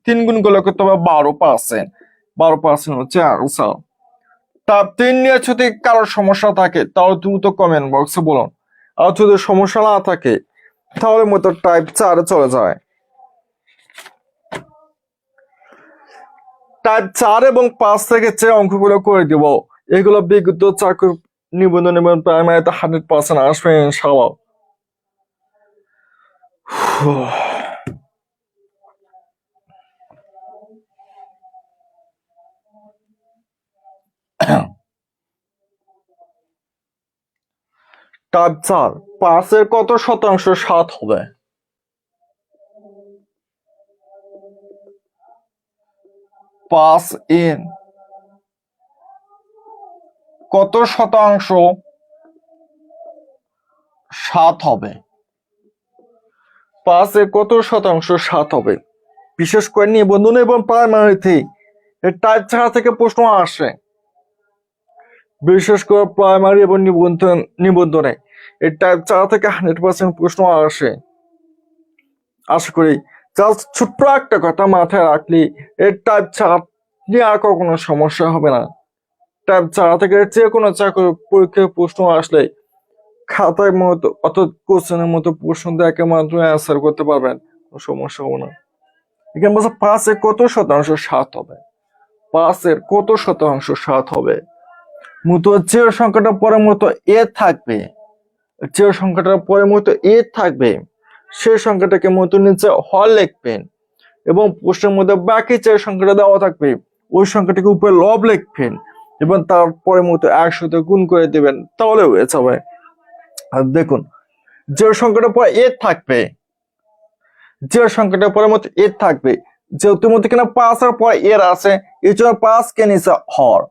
3 গুণ করলে কত হবে 12%। 12% হচ্ছে আনসার। টাইপ 3 নিয়ে যদি কারোর সমস্যা থাকে তাহলে দ্রুত কমেন্ট বক্সে বলুন, আর যদি সমস্যা না থাকে তাহলে মতো টাইপ 4 এ চলে যায়। টাইপ 4 এবং 5 থেকে যে অঙ্কগুলো করে দিব এগুলো বিগত চাকরি নিবন্ধন এবং প্রাইমারিতে 100% আসবে ইনশাআল্লাহ। টাইপ 4, 5 এর কত শতাংশ 7 হবে? 5 এর কত শতাংশ 7 হবে? 5 এর কত শতাংশ 7 হবে? বিশেষ করে নিবন্ধন এবং প্রাইমারিতে টাইপ 4 থেকে প্রশ্ন আসে, বিশেষ করে প্রাইমারি এবং নিবন্ধনে এই টাইপ 4 থেকে 100% প্রশ্ন আসে। আশা করি জাস্ট ছোট্ট একটা কথা মাথায় রাখলে এই টাইপ 4 নিয়ে আর কখনো সমস্যা হবে না। টাইপ 4 থেকে যে কোনো চাকরি পরীক্ষায় প্রশ্ন আসলে খাতায় মতো অর্থাৎ কোশ্চেনের মতো প্রশ্ন দেখে মাধ্যমে অ্যান্সার করতে পারবেন, কোনো সমস্যা হবে না। এখানে বলছে 5 এর কত শতাংশ 7 হবে? 5 এর কত শতাংশ 7 হবে? মূলত যে সংখ্যাটা পরে মতো এ থাকবে, যে সংখ্যাটার পরে মতো এ থাকবে সেই সংখ্যাটাকে মতো নিচে হর লিখবেন এবং প্রশ্নের মধ্যে বাকি যে সংখ্যাটা দেওয়া থাকবে ওই সংখ্যাটাকে উপরে লব লিখবেন এবং তারপরে মতো 100 তে গুণ করে দিবেন, তাহলে হয়ে যাবে। আর দেখুন, যে সংখ্যাটা পরে এ থাকবে, যে সংখ্যাটা পরে মতো এ থাকবে যেহেতু মধ্যে কিনা 5 এর পর এর আছে, এই জন্য 5 কে নিচে হর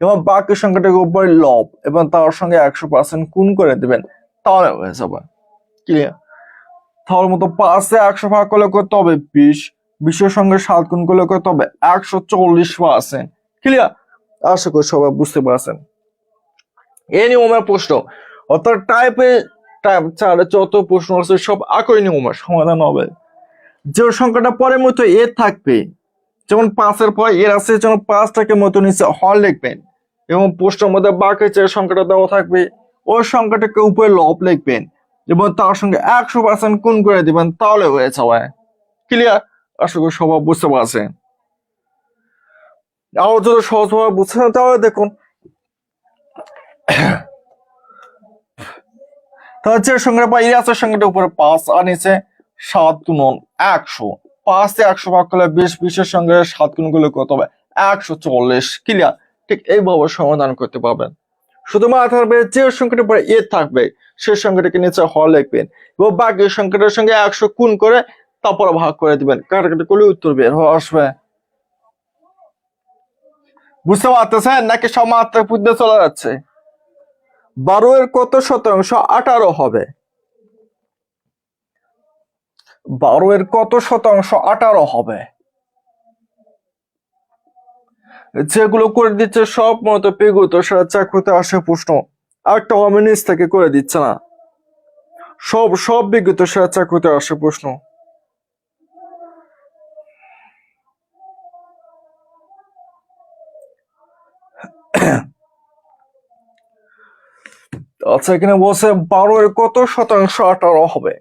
এবং বাকি সংখ্যাটাকে উপরে লব এবং তার সঙ্গে 100% গুণ করে দিবেন, তাহলে হয়ে যাবে। ক্লিয়ার? তাহলে মতো 5 এ 100 ভাগ করলে কত হবে 20, 20 এর সঙ্গে 7 গুণ করলে কত হবে 140%। ক্লিয়ার? আশা করি সবাই বুঝতে পারছেন। এই নিয়মের প্রশ্ন অর্থাৎ টাইপ 4 যত প্রশ্ন আছে সব একই নিয়মের সমাধান হবে। যে সংখ্যাটা পরের মতো এর থাকবে, যেমন 5 এর পর এর আছে, যেমন 5টাকে মতো নিচে হর লিখবেন এবং প্রশ্নের মধ্যে বাকি যে সংখ্যাটা দেওয়া থাকবে ওই সংখ্যাটাকে উপরে লব লিখবেন এবং তার সঙ্গে 100% গুণ করে দিবেন, তাহলে হয়ে যাবে। ক্লিয়ার? আশা করি সবাই বুঝতে পারছেন। আরো যদি সহজভাবে বুঝছেন তাহলে দেখুন, তাহলে যে সংখ্যাটা পর এর আছে সংখ্যাটার উপরে 5 আর নিচে 7 গুণন 100, 5 এ 100 ভাগ করলে 20, 20 এর সঙ্গে 7 গুণ করলে কত হবে 140। ক্লিয়ার? ঠিক এইভাবে সমাধান করতে পারবেন। শুধুমাত্র থাকবে যে সংখ্যাটার পরে এ থাকবে সেই সংখ্যাটাকে নিচে হর লিখবেন এবং বাকি সংখ্যাটার সঙ্গে 100 গুণ করে তারপর ভাগ করে দিবেন, কাটাকাটি করলে উত্তর বের হয়ে আসবে। বুঝতে পারতেছেন নাকি সব মাত্রায় বুঝতে চলে যাচ্ছে? 12 এর কত শতাংশ 18 হবে? 12 এর কত শতাংশ 18 হবে? যেগুলো করে দিচ্ছে সব মতো বিগত সেটা চাকরিতে আসে প্রশ্ন, একটা অমিনিস থেকে করে দিচ্ছে না, সব বিগত সেটা চাকরিতে আসে প্রশ্ন। আচ্ছা, এখানে বলছে 12 এর কত শতাংশ 18 হবে?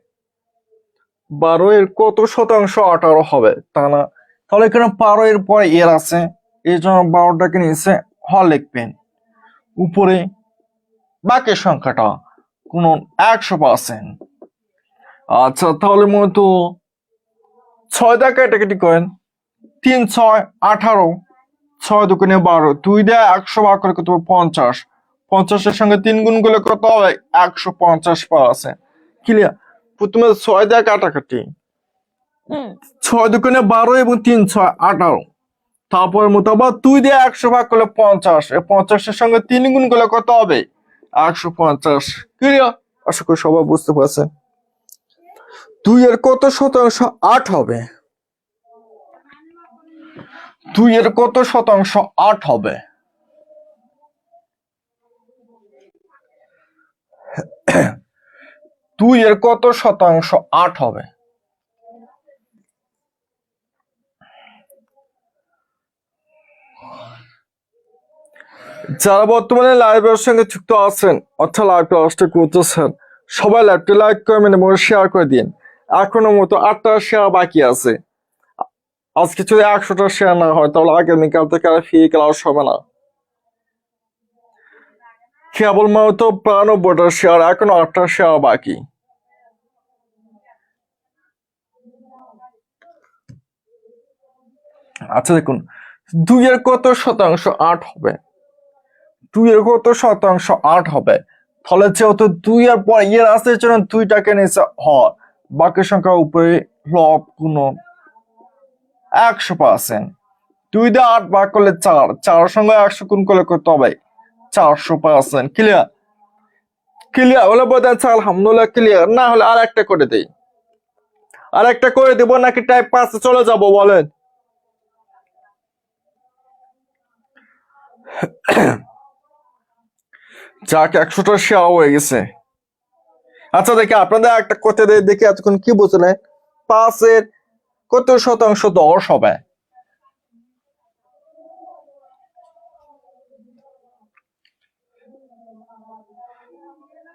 12 এর কত শতাংশ 18 হবে তা না, তাহলে এখানে 12 এর পরে এর আছে, এই জন্য 12টাকে নিচে হর লিখবেন, উপরে বাকি সংখ্যাটা গুণন 100%। আচ্ছা, তাহলে মূলত 6 দিয়ে কাটাকাটি করেন, 3 6 18, 6 দুগুণে 12, 2 দিয়ে 100 ভাগ করে কত হবে 50, 50 এর সঙ্গে 3 গুণ করলে কত হবে 150%। ক্লিয়ার? প্রথমে 6 দিয়ে কাটাকাটি, 6 দুগুণে 12 এবং 3 6 18, তারপর মতো আবার 2 দিয়ে 100 ভাগ করলে 50, 50 এর সঙ্গে 3 গুণ করলে কত হবে 150। ক্লিয়ার? আশা করি সবাই বুঝতে পারছেন। 2 এর কত শতাংশ 8 হবে? 2 এর কত শতাংশ 8 হবে? 2 এর কত শতাংশ 8 হবে? যারা বর্তমানে লাইভের সঙ্গে যুক্ত আছেন অর্থাৎ লাইভ ক্লাসটা করতেছেন, সবাই লাইভটি লাইক কমেন্ট এবং শেয়ার করে দিন। এখনো মতো 8টা শেয়ার বাকি আছে। আজকে যদি 100টা শেয়ার না হয় তাহলে আগামীকাল থেকে আর ফ্রি ক্লাস হবে না। কেবলমাত্র 92টা শেয়ার, এখনো 8টা শেয়ার বাকি। আচ্ছা দেখুন, 2 এর কত শতাংশ 8 হবে? 2 এর কত শতাংশ 8 হবে? তাহলে যেহেতু 2 এর পর এর আছে জন্য 2টাকে নিচে হর, বাকি সংখ্যা উপরে লব গুণন 100%। 2 দিয়ে 8 ভাগ করলে 4, 4 সঙ্গে 100 গুণ করলে কত হবে 400%। ক্লিয়ার? ক্লিয়ার হলে বোধ হয় আলহামদুলিল্লাহ ক্লিয়ার, না হলে আর একটা করে দেই, আর একটা করে দেবো নাকি টাইপ 5 চলে যাব বলেন? যাক, 100টা শেয়ার হয়ে গেছে। আচ্ছা দেখি আপনাদের একটা করতে দেখি এতক্ষণ কি বুঝলেন। 5 এর কত শতাংশ 10 হবে?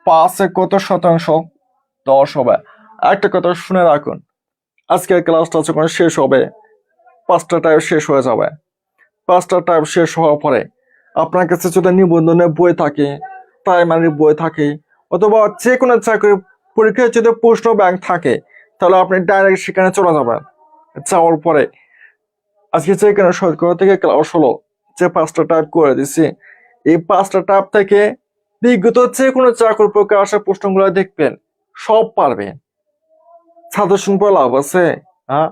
5 এর কত শতাংশ 10 হবে? একটা কথা শুনে রাখুন, আজকের ক্লাসটা যখন শেষ হবে 5টা টাইপ শেষ হয়ে যাবে। 5টা টাইপ শেষ হওয়ার পরে আপনার কাছে যদি নিবন্ধনের বই থাকে, প্রাইমারি বই থাকে, অথবা যে কোনো চাকরি পরীক্ষায় যদি প্রশ্ন ব্যাংক থাকে, তাহলে আপনি ডাইরেক্ট সেখানে চলে যাবেন। যাওয়ার পরে আজকে যে কোনো সরকার থেকে ক্লাস হলো, যে 5টা টাইপ করে দিছি, এই 5টা টাইপ থেকে বিগত যে কোনো চাকরি পরীক্ষায় আসা প্রশ্নগুলো দেখবেন, সব পারবেন। সাজেশন পড়ে লাভ আছে? হ্যাঁ,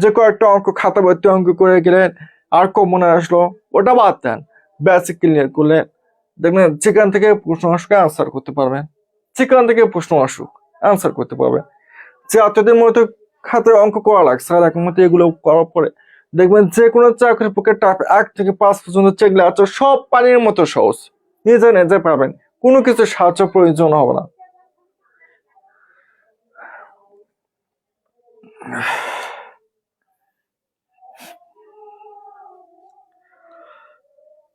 যে কয়েকটা অঙ্ক খাতা ভর্তি অঙ্ক করে গেলেন আর কমনে আসলো, ওটা বাদ দেন, বেসিক ক্লিয়ার করলেন, দেখবেন যেখান থেকে প্রশ্ন আসুক আনসার করতে পারবেন, যেখান থেকে প্রশ্ন আসুক আনসার করতে পারবেন। যে এতদিন মতো খাতায় অঙ্ক করা লাগছে আর এখন মতো এগুলো করার পরে দেখবেন যে কোনো চাকরির পক্ষে টাইপ 1 থেকে 5 পর্যন্ত যেগুলো আছে সব পানির মতো সহজ, নিজে নিজে পাবেন, কোনো কিছু সাহায্য প্রয়োজন হবে না।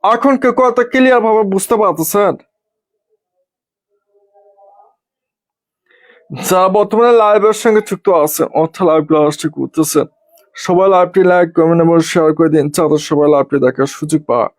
এখন কি কথা ক্লিয়ার ভাবে বুঝতে পারতেছেন? যারা বর্তমানে লাইভের সঙ্গে যুক্ত আছে অর্থাৎ লাইভ ক্লাসটি করতেছেন, সবাই লাইভটি লাইক কমেন্ট এবং শেয়ার করে দিন যাতে সবাই লাইভটি দেখার সুযোগ পায়।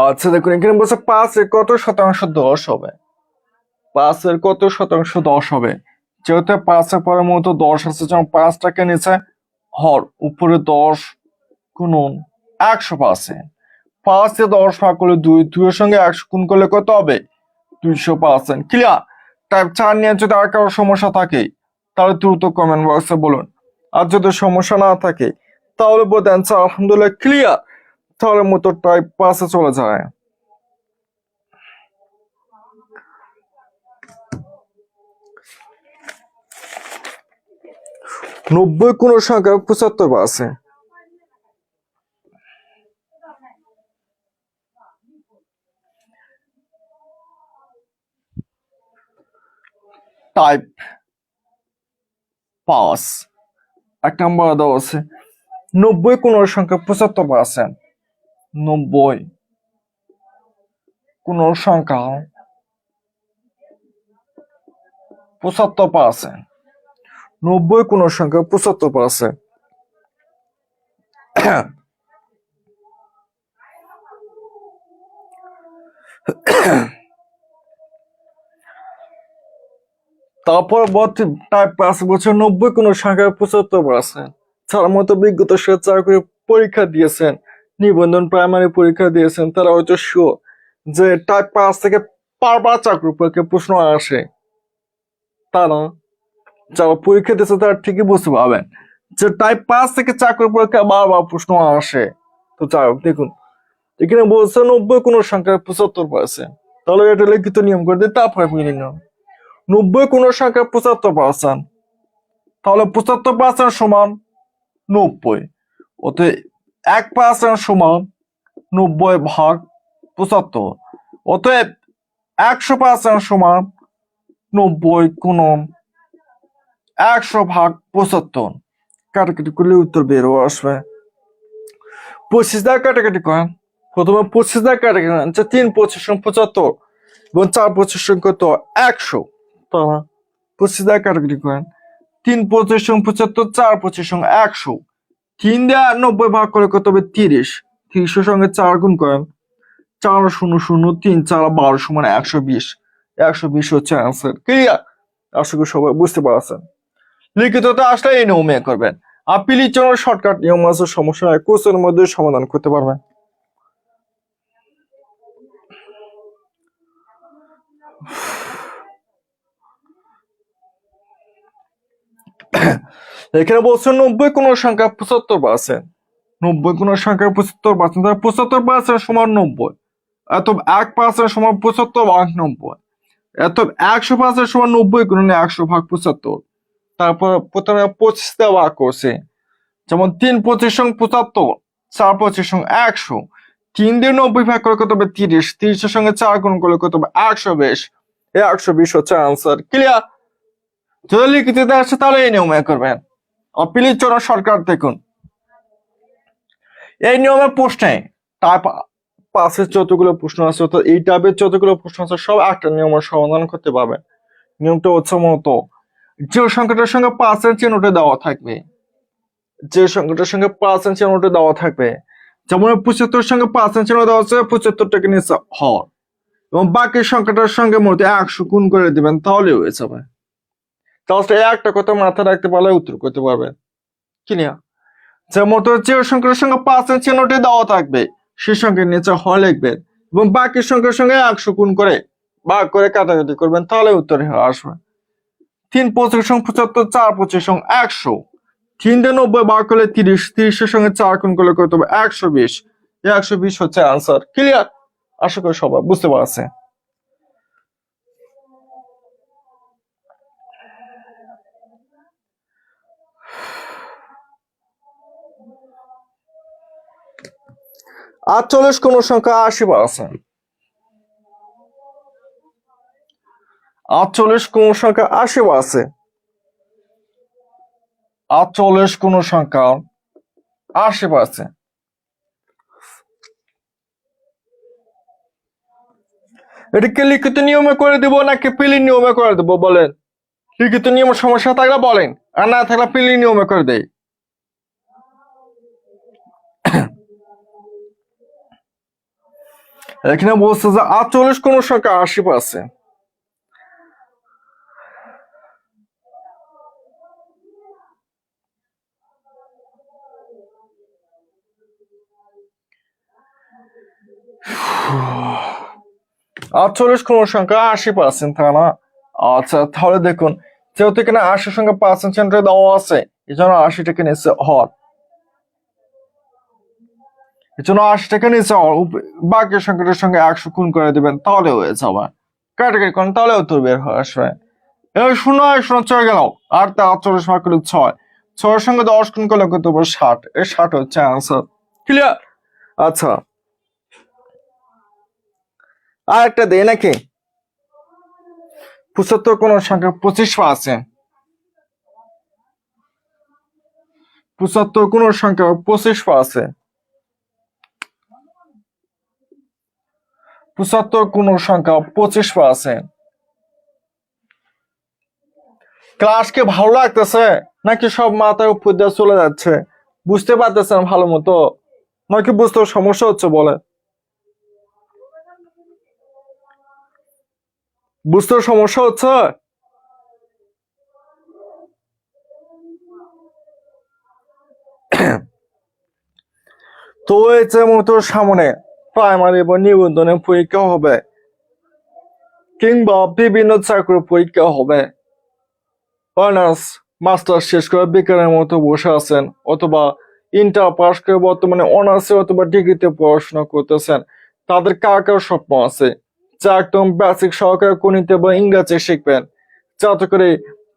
আচ্ছা দেখুন, এখানে বলছে 5-এর কত শতাংশ 10 হবে, 5-এর কত শতাংশ 10 হবে। যেহেতু 5-এর পরের মতো 10 আছে, যেমন 5টাকে নিচে হর উপরে 10 গুণন 100%, 5-এ 10 ভাগ করলে 2, 2-এর সঙ্গে 100 গুণ করলে কত হবে? 200%। ক্লিয়ার? টাইপ 4 নিয়ে যদি আর কারো সমস্যা থাকে তাহলে দ্রুত কমেন্ট বক্সে বলুন, আর যদি সমস্যা না থাকে তাহলে বলতেন আলহামদুলিল্লাহ ক্লিয়ার, তাহলে মতো টাইপ 5-এ চলে যায়। নব্বই কোন সংখ্যা 75%। টাইপ 5 এক নম্বর দেওয়া আছে 90 কোন সংখ্যা 75%। 90 কোন সংখ্যা 75%। 90 কোন সংখ্যা 75%। তারপর টাইপ 5 বছর 90 কোন সংখ্যা 75%। তার মতো বিজ্ঞতা সে চাকরি পরীক্ষা দিয়েছেন, নিবন্ধন প্রাইমারি পরীক্ষা দিয়েছেন, তারা হয়তো শিওর যে টাইপ 5 থেকে বারবার চাকরি পরীক্ষা প্রশ্ন আসে। তারা যারা পরীক্ষা দিয়েছে তারা ঠিকই বুঝতে পারবেন যে টাইপ 5 থেকে চাকরি পরীক্ষা বারবার প্রশ্ন আসে। তো যাই হোক, দেখুন এখানে বলছে 90 কোন সংখ্যা 75%, তাহলে এটা লিখিত নিয়ম করে দিই, তারপরে বুঝে নিলাম 90 কোন সংখ্যা 75%, তাহলে 75% সমান 90, ওতে 1% সমান 90 ভাগ 75, অতএব 100% সমান 90 গুণন 100 ভাগ 75। কাটাকাটি করলে উত্তর বেরো আসবে 25 দ্বারা কাটাকাটি করেন। প্রথমে 25 দ্বারা কাটাকাটি করেন, 3 25 75 এবং 4 25 কত 100, তাহলে 25 দ্বারা কাটাকাটি করেন। 3 25 75, 4 25 100, 3 দিয়ে 90 ভাগ করে কত হবে 30, 30 সঙ্গে 4 গুণ করেন, 4 0 0 3 4 12 সমান 120, 120 হচ্ছে অ্যান্সার। ক্লিয়ার? আশা করি সবাই বুঝতে পারছেন। লিখিততে আসলে এই নিয়মে করবেন, আপিলের জন্য শর্টকাট নিয়ম আছে, সমস্যা নাই, কোর্সের মধ্যে সমাধান করতে পারবেন। এখানে বলছে 90 কোন সংখ্যা 75%। 90 কোন সংখ্যা 75%, 75% সমান 90, এত 1% সমান 75 ভাগ 90, এত 100% সমান 90 গুণনে 100 ভাগ 75। তারপর প্রথমে 25 দিয়ে ভাগ করছে, যেমন 3 25 75, 4 25 100, 3 দিয়ে 90 ভাগ করে কত হবে 30, 30 এর সঙ্গে 4 গুণ করলে কত হবে 120, এই 120 হচ্ছে আনসার। ক্লিয়ার? যদি লিখিতে আসে তাহলে এই নিয়মে করবেন। আপিলের জন্য সরকার দেখুন এই নিয়মের প্রশ্নে টাইপ 5-এর যতগুলো প্রশ্ন আছে, অর্থাৎ এই টাইপের যতগুলো প্রশ্ন আছে সব একটা নিয়মের সমাধান করতে পারবেন। নিয়মটা হচ্ছে মতো যে সংখ্যাটার সঙ্গে 5-এর চিহ্নটা দেওয়া থাকবে, যে সংখ্যাটার সঙ্গে 5-এর চিহ্নটা দেওয়া থাকবে, যেমন 75 সঙ্গে 5 চিহ্ন দেওয়া আছে, 75টাকে নিচে হর এবং বাকি সংখ্যাটার সঙ্গে মূলত 100 গুণ করে দিবেন, তাহলে হয়ে যাবে। তাহলে একটা কথা মাথায় রাখতে পারলে উত্তর করতে পারবেন কি না। যেমন যে সংখ্যার সঙ্গে 5 চিহ্নটি দেওয়া থাকবে সেই সংখ্যার নিচে হ লিখবেন এবং বাকি সংখ্যার সঙ্গে 100 গুণ করে ভাগ করে কাটাকাটি করবেন, তাহলে উত্তর আসবে। 3 25 75, 4 25 100, 3 দিয়ে 90 ভাগ করলে 30, 30 এর সঙ্গে 4 গুণ করলে কত হবে 120, 120 হচ্ছে আনসার। ক্লিয়ার? আশা করি সবাই বুঝতে পারছে। আটচল্লিশ কোন সংখ্যা 80%, 48 কোন সংখ্যা 80%, 48 কোন সংখ্যা 80%। এটাকে লিখিত নিয়মে করে দিব নাকি পিলি নিয়মে করে দেবো বলেন? লিখিত নিয়মের সমস্যা থাকলে বলেন, আর না থাকলে পিলি নিয়মে করে দেই। এখানে বলছে যে 48 কোন সংখ্যা 80%। আটচল্লিশ কোন সংখ্যা 80%, তাই না? আচ্ছা, তাহলে দেখুন যেহেতু এখানে 80 সঙ্গে 5% দেওয়া আছে, এই জন্য 80টাকে নিচে হর, এই জন্য 80টাকে নিচে হর, বাকি সংখ্যাটার সঙ্গে 100 গুণ করে দেবেন, তাহলে হয়ে যাবে। কাটাকাটি করেন, তাহলে উত্তর বের হয়ে আসবে। এবার 0 চলে গেল, আর 48 ভাগ করলে 6, 6 সঙ্গে 10 গুণ করলে কত হবে 60, এই 60 হচ্ছে আনসার। ক্লিয়ার? আচ্ছা, আর একটা দেয় নাকি? 75 কোন সংখ্যা 25%, 75 কোন সংখ্যা 25%, 75 কোন সংখ্যা 25%। ক্লাসকে ভালো লাগতেছে নাকি সব মাথায় উপর দিয়ে চলে যাচ্ছে? বুঝতে পারতেছেন ভালো মতো নাকি বুঝতে সমস্যা হচ্ছে বলে? বুঝতে সমস্যা হচ্ছে? তো এই যে মতো সামনে প্রাইমারি বা নিবন্ধনের পরীক্ষা হবে কিংবা বিভিন্ন চাকরির পরীক্ষা হবে, অনার্স মাস্টার শেষ করে বেকারের মতো বসে আছেন, অথবা ইন্টার পাস করে বর্তমানে অনার্সে অথবা ডিগ্রিতে পড়াশোনা করতেছেন, তাদের কার কার স্বপ্ন আছে যা একদম বেসিক সহকারে গণিতে বা ইংরেজি শিখবেন, যাতে করে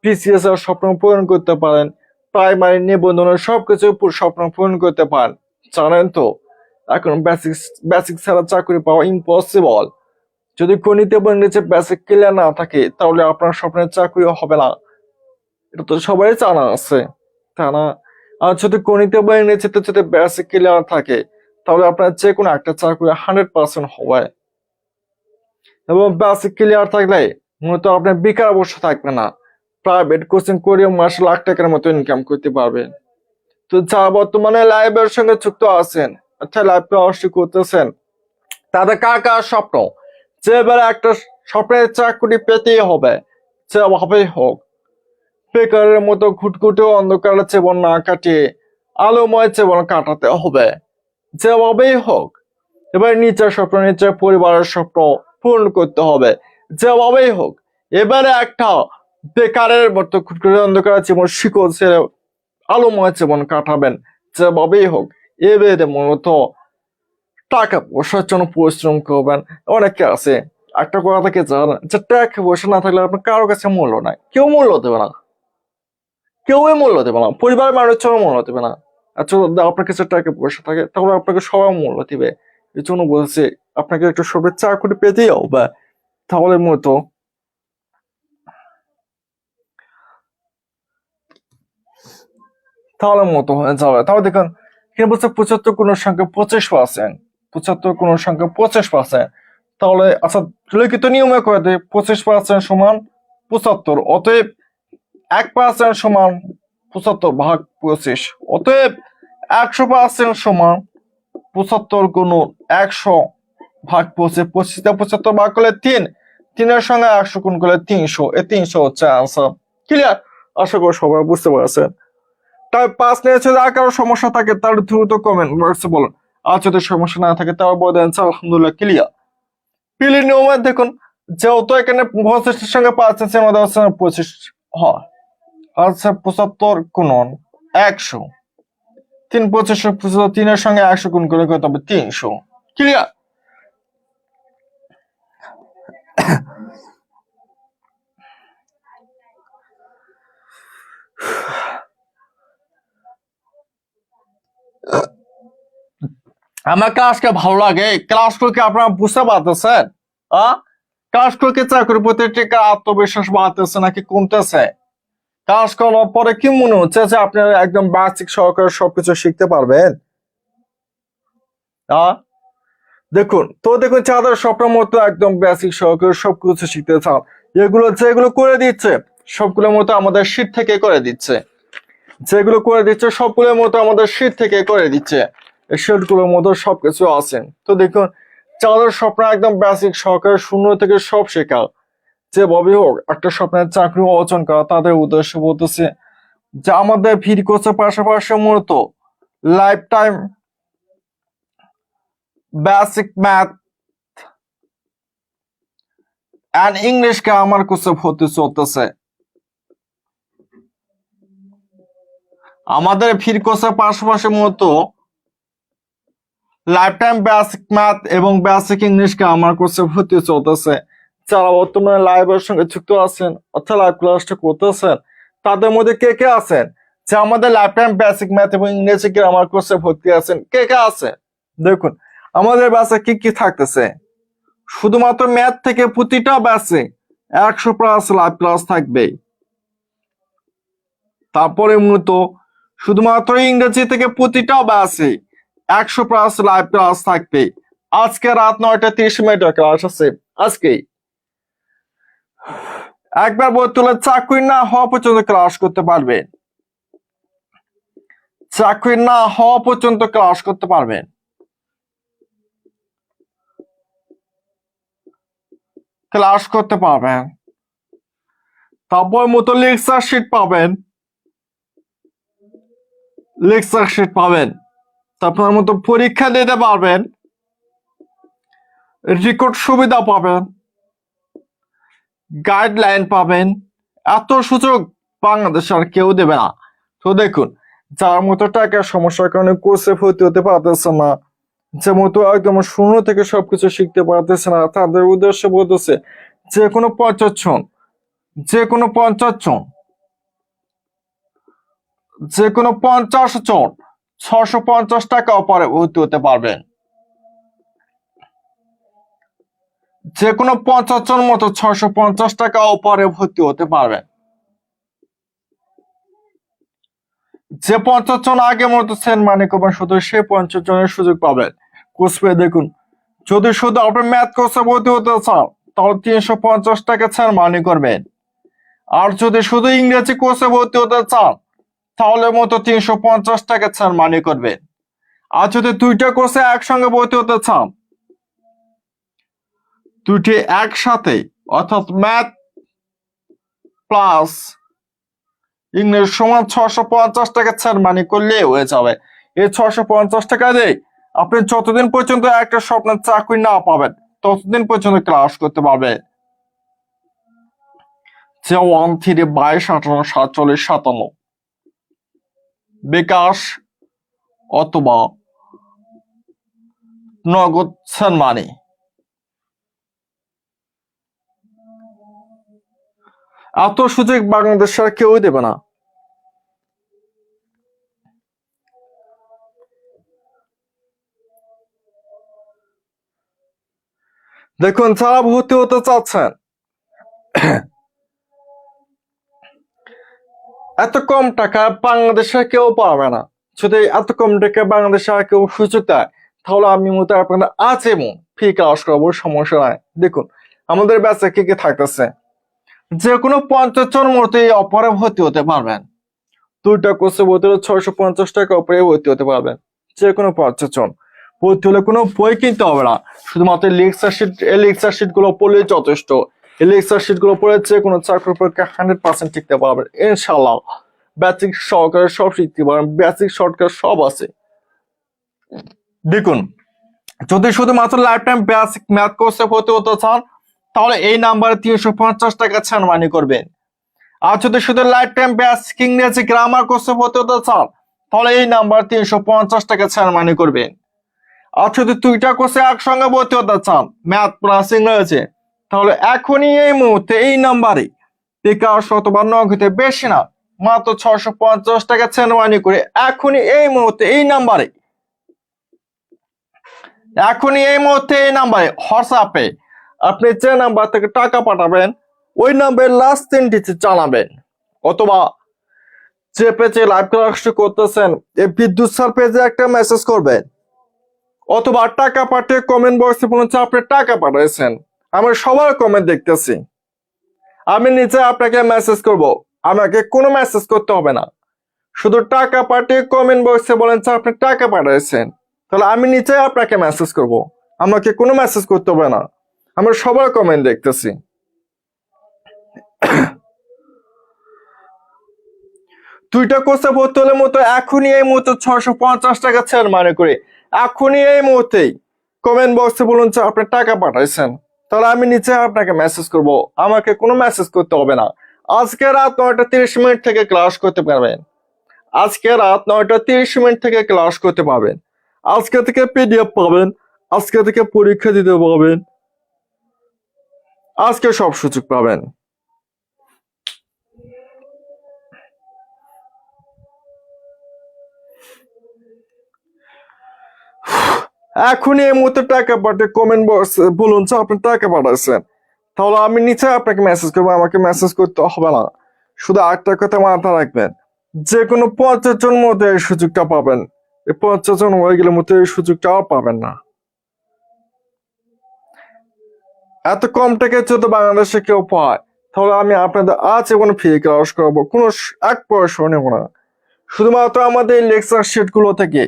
পিসিএস এর স্বপ্ন পূরণ করতে পারেন, প্রাইমারি নিবন্ধনের সবকিছু স্বপ্ন পূরণ করতে পারেন। জানেন তো এখন বেসিক বেসিক ছাড়া চাকরি পাওয়া ইম্পসিবল। যদি গণিতে বা ইংরেজি বেসিক ক্লিয়ার না থাকে তাহলে আপনার স্বপ্নের চাকরিও হবে না, এটা তো সবাই জানা আছে, তাই না? আর যদি গণিতে বা ইংরেজিতে যদি বেসিক ক্লিয়ার থাকে তাহলে আপনার যে কোনো একটা চাকরি 100% হবে, এবং বেসিক ক্লিয়ার থাকলে মূলত আপনার বেকার বসে থাকবে না, প্রাইভেট কোচিং করে মাসে লাখ টাকার মতো ইনকাম করতে পারবেন। তো যারা বর্তমানে লাইভের সঙ্গে যুক্ত আছেন, আচ্ছা লাইভটা অবশ্যই করতেছেন, তাদের কার কার স্বপ্ন যে এবারে একটা স্বপ্নের চাকরি পেতেই হবে, যেভাবেই হোক বেকারের মতো ঘুটঘুটে অন্ধকারের জীবন না কাটিয়ে আলোময় জীবন কাটাতে হবে, যেভাবেই হোক এবার নিজের স্বপ্ন নিজের পরিবারের স্বপ্ন পূরণ করতে হবে, যেভাবেই হোক এবারে একটা বেকারের মতো ঘুটঘুটে অন্ধকারের জীবন শিকড় ছেড়ে আলোময় জীবন কাটাবেন, যেভাবেই হোক এবারে মূলত টাকা পয়সার জন্য পরিশ্রম করবেন। অনেকে আছে একটা কথা থেকে জানেন যে টাকা পয়সা না থাকলে আপনার কারোর কাছে মূল্য নাই, কেউ মূল্য দেবে না, কেউই মূল্য দেবে না, পরিবারের মানুষজনও মূল্য দেবে না। আচ্ছা যদি আপনার কাছে টাকা পয়সা থাকে তাহলে আপনাকে সবাই মূল্য দিবে। এই জন্য বলছি আপনাকে একটু সবের চাকরি পেতেই হবে, তাহলে মতো হয়ে যাবে। তাহলে দেখুন এখানে বলছে 75 কোন সংখ্যা 25%, 75 কোন সংখ্যা 25%। তাহলে আচ্ছা লিখিত নিয়মে করে দেয় 25% সমান 75, অতএব 1% সমান 75 ভাগ 25, অতএব 100% সমান 75 × 100 ভাগ 25, 25 75 ভাগ করলে 3, 3-এর সঙ্গে 100 গুণ করলে 300, এই 300 হচ্ছে আনসার। ক্লিয়ার? আশা করি সবাই বুঝতে পারছেন। তাই 5 নিয়ে যদি আর কারো সমস্যা থাকে তার দ্রুত কমেন্ট বক্সে বলুন, আর যদি সমস্যা না থাকে তাও বলে দেন আলহামদুলিল্লাহ ক্লিয়ার। পিলি নিয়মে দেখুন, যেহেতু এখানে 25-এর সঙ্গে 5 আছে, আমাদের হচ্ছে 25 হয়, আচ্ছা 75 × 100, 3 25 3-এর সঙ্গে 100 গুণ করে কত হবে 300। ক্লিয়ার? আমার ক্লাসকে ভালো লাগে, ক্লাস করে কি আপনারা বুঝতে পারতেছেন? ক্লাস করে কি চাকরির প্রতি আত্মবিশ্বাস বাড়তেছে নাকি কমতেছে? ক্লাস করার পরে কি মনে হচ্ছে যে আপনারা একদম বেসিক সহকারে সবকিছু শিখতে পারবেন? দেখুন যাদের স্বপ্নের মতো একদম বেসিক সহকারে সবকিছু শিখতে চান, এগুলো যেগুলো করে দিচ্ছে সবগুলোর মতো আমাদের শীট থেকে করে দিচ্ছে, যেগুলো করে দিচ্ছে সবগুলোর মতো আমাদের শীট থেকে করে দিচ্ছে, এই শীটগুলোর মতো সবকিছু আছে। তো দেখুন, যাদের স্বপ্ন একদম বেসিক সহকারে শূন্য থেকে সব শেখা, যেভাবে হোক একটা স্বপ্নের চাকরি অর্জন করা, তাদের উদ্দেশ্য বলতেছে যে আমাদের ভিড় কোর্সের পাশাপাশি মূলত life time basic math and English grammar কোর্সে ভর্তি চলতেছে। আমাদের ভিড় কোর্সের পাশাপাশি মূলত লাইফ টাইম বেসিক ম্যাথ এবং বেসিক ইংলিশ গ্রামার কোর্সে ভর্তি চলতেছে। যারা বর্তমানে লাইভের সঙ্গে যুক্ত আছেন অর্থাৎ লাইভ ক্লাসটা করতেছেন, তাদের মধ্যে কে কে আছেন যে আমাদের লাইফ টাইম বেসিক ম্যাথ এবং ইংরেজি গ্রামার কোর্সে ভর্তি আছেন? কে কে আছে? দেখুন, আমাদের ব্যাচে কি কি থাকতেছে। শুধুমাত্র ম্যাথ থেকে প্রতিটা ব্যাচে 100+ লাইভ ক্লাস থাকবে। তারপরে মূলত শুধুমাত্র ইংরেজি থেকে প্রতিটা ব্যাচে 100+ লাইভ ক্লাস থাকবে। আজকে রাত 9:30 ক্লাস আছে। আজকেই একবার বই তুলে চাকরি না হওয়া পর্যন্ত ক্লাস করতে পারবেন, চাকরি না হওয়া পর্যন্ত ক্লাস করতে পারবেন। ক্লাস করতে পারবেন, তারপর মতো লেকচার শিট পাবেন, লেকচার শিট পাবেন, তারপর মতো পরীক্ষা দিতে পারবেন, রেকর্ড সুবিধা পাবেন, গাইডলাইন পাবেন। এত সুযোগ বাংলাদেশ আর কেউ দেবে না। তো দেখুন, যার মতো টাকার সমস্যার কারণে কোর্সে ভর্তি হতে পারতেছে না, যে মতো একদম শূন্য থেকে সবকিছু শিখতে পারতেছে না, তাদের উদ্দেশ্যে বলতেছে যে কোনো 50 জন, যে কোনো 50 জন, যে কোনো 50 জন 650 টাকা পরে ভর্তি হতে পারবেন। যে কোনো 50 জন মতো 650 টাকা পরে ভর্তি হতে পারবেন। যে 50 জন আগে মতো সেন্ট মানি করবেন, শুধু সে 50 জনের সুযোগ পাবেন কোর্স পেয়ে। দেখুন, যদি শুধু আপনি ম্যাথ কোর্সে ভর্তি হতে চান তাহলে 350 টাকা সেন্ট মানি করবেন, আর যদি শুধু ইংরেজি কোর্সে ভর্তি হতে চান তাহলে মতো 350 টাকা সেন্ট মানি করবেন। আর যদি দুইটা কোর্সে একসঙ্গে ভর্তি হতে চান, দুটি একসাথে অর্থাৎ ম্যাথ প্লাস ইংলিশ সমান 650 টাকা ছাড় মানি করলে হয়ে যাবে। এই 650 টাকা দিয়ে আপনি যতদিন পর্যন্ত একটা স্বপ্নের চাকরি না পাবেন ততদিন পর্যন্ত ক্লাস করতে পারবেন। যে 1322184757 বিকাশ অথবা নগদ সেন্ট মানি। এত সুযোগ বাংলাদেশের কেউ দেবে না। দেখুন, যারা ভর্তি হতে চাচ্ছেন, এত কম টাকা বাংলাদেশে কেউ পাবে না। যদি এত কম টাকা বাংলাদেশে আর কেউ সুযোগ দেয় তাহলে আমি মতো আপনাদের আজীবন ফ্রি ক্লাস করবো, সমস্যা নাই। দেখুন, আমাদের ব্যাচে কি কি থাকতেছে। যে কোনো 50 জন মতো এই অপরে ভর্তি হতে পারবেন। দুইটা কোর্সে ভর্তি হলে 650 টাকা অপরে ভর্তি হতে পারবেন, যে কোনো 50 জন। ভর্তি হলে কোনো বই কিনতে হবে না, শুধুমাত্র লেকচার শিট গুলো পড়লেই যথেষ্ট। এই লেকচার শিট গুলো পড়ে যে কোনো চাকরির পরীক্ষা 100% টিকতে পারবেন ইনশাল্লাহ। বেসিক সহকারে সব শিখতে পারবেন, বেসিক শর্টকাট সব আছে। দেখুন, যদি শুধুমাত্র লাইফ টাইম বেসিক ম্যাথ কোর্সে ভর্তি হতে চান তাহলে এই নাম্বারে 350 টাকা ছাড়মানি করবেন। আর যদি শুধু লাইফ টাইম বেসিক ইংরেজি গ্রামার কোর্সে ভর্তি হতে চান তাহলে এই নাম্বার 350 টাকা ছাড়মানি করবেন। আর যদি দুইটা কোর্সে একসঙ্গে ভর্তি হতে চান, ম্যাথ প্লাস ইংরেজি, তাহলে এখনই এই মুহূর্তে এই নাম্বারে বিকাশ অথবা নগদে, বেশি না, মাত্র 650 টাকা ছাড়মানি করে এখনই এই মুহূর্তে এই নাম্বারে হোয়াটসঅ্যাপে আপনি যে নাম্বার থেকে টাকা পাঠাবেন ওই নাম্বারের লাস্ট 3 ডিজিট জানাবেন, অথবা যে পেজে লাইভ ক্লাস করতেছেন এই বিদ্যুৎ স্যার পেজে একটা মেসেজ করবেন, অথবা টাকা পাঠিয়ে কমেন্ট বক্সে বলুন আপনি টাকা পাঠিয়েছেন। আমি সবার কমেন্ট দেখতেছি, আমি নিচে আপনাকে মেসেজ করব, আমাকে কোনো মেসেজ করতে হবে না, শুধু টাকা পাঠিয়ে কমেন্ট বক্সে বলেন আপনি টাকা পাঠিয়েছেন, তাহলে আমি নিচে আপনাকে মেসেজ করব, আমাকে কোনো মেসেজ করতে হবে না, আমরা সবার কমেন্ট দেখতেছি। দুইটা কোর্সে ভর্তি হলে মতো এখনই এই মুহূর্তে 650 টাকা ছাড়মানি করে এখনই এই মুহূর্তেই কমেন্ট বক্সে বলুন আপনি টাকা পাঠাইছেন, তাহলে আমি নিচে আপনাকে মেসেজ করব, আমাকে কোনো মেসেজ করতে হবে না। আজকে রাত 9:30 থেকে ক্লাস করতে পারবেন, আজকে রাত 9:30 থেকে ক্লাস করতে পারবেন, আজকে থেকে পিডিএফ পাবেন, আজকে থেকে পরীক্ষা দিতে পারবেন, আজকে সব সুযোগ পাবেন। এখনই এই মুহূর্তে টাকা পাঠিয়ে কমেন্ট বক্সে বলুন আপনি টাকা পাঠাচ্ছেন, তাহলে আমি নিচে আপনাকে মেসেজ করবো, আমাকে মেসেজ করতে হবে না। শুধু একটা কথা মাথায় রাখবেন, যে কোনো 50 জন মধ্যে এই সুযোগটা পাবেন, এই 50 জন হয়ে গেলে মধ্যে এই সুযোগটা আর পাবেন না। এত কম টাকায় যদি বাংলাদেশে কেউ পায় তাহলে আমি আপনাদের আজীবন ফ্রি ক্লাস করাবো, কোনো এক পয়সাও নেব না, শুধুমাত্র আমাদের এই লেকচার শিট গুলো থেকে।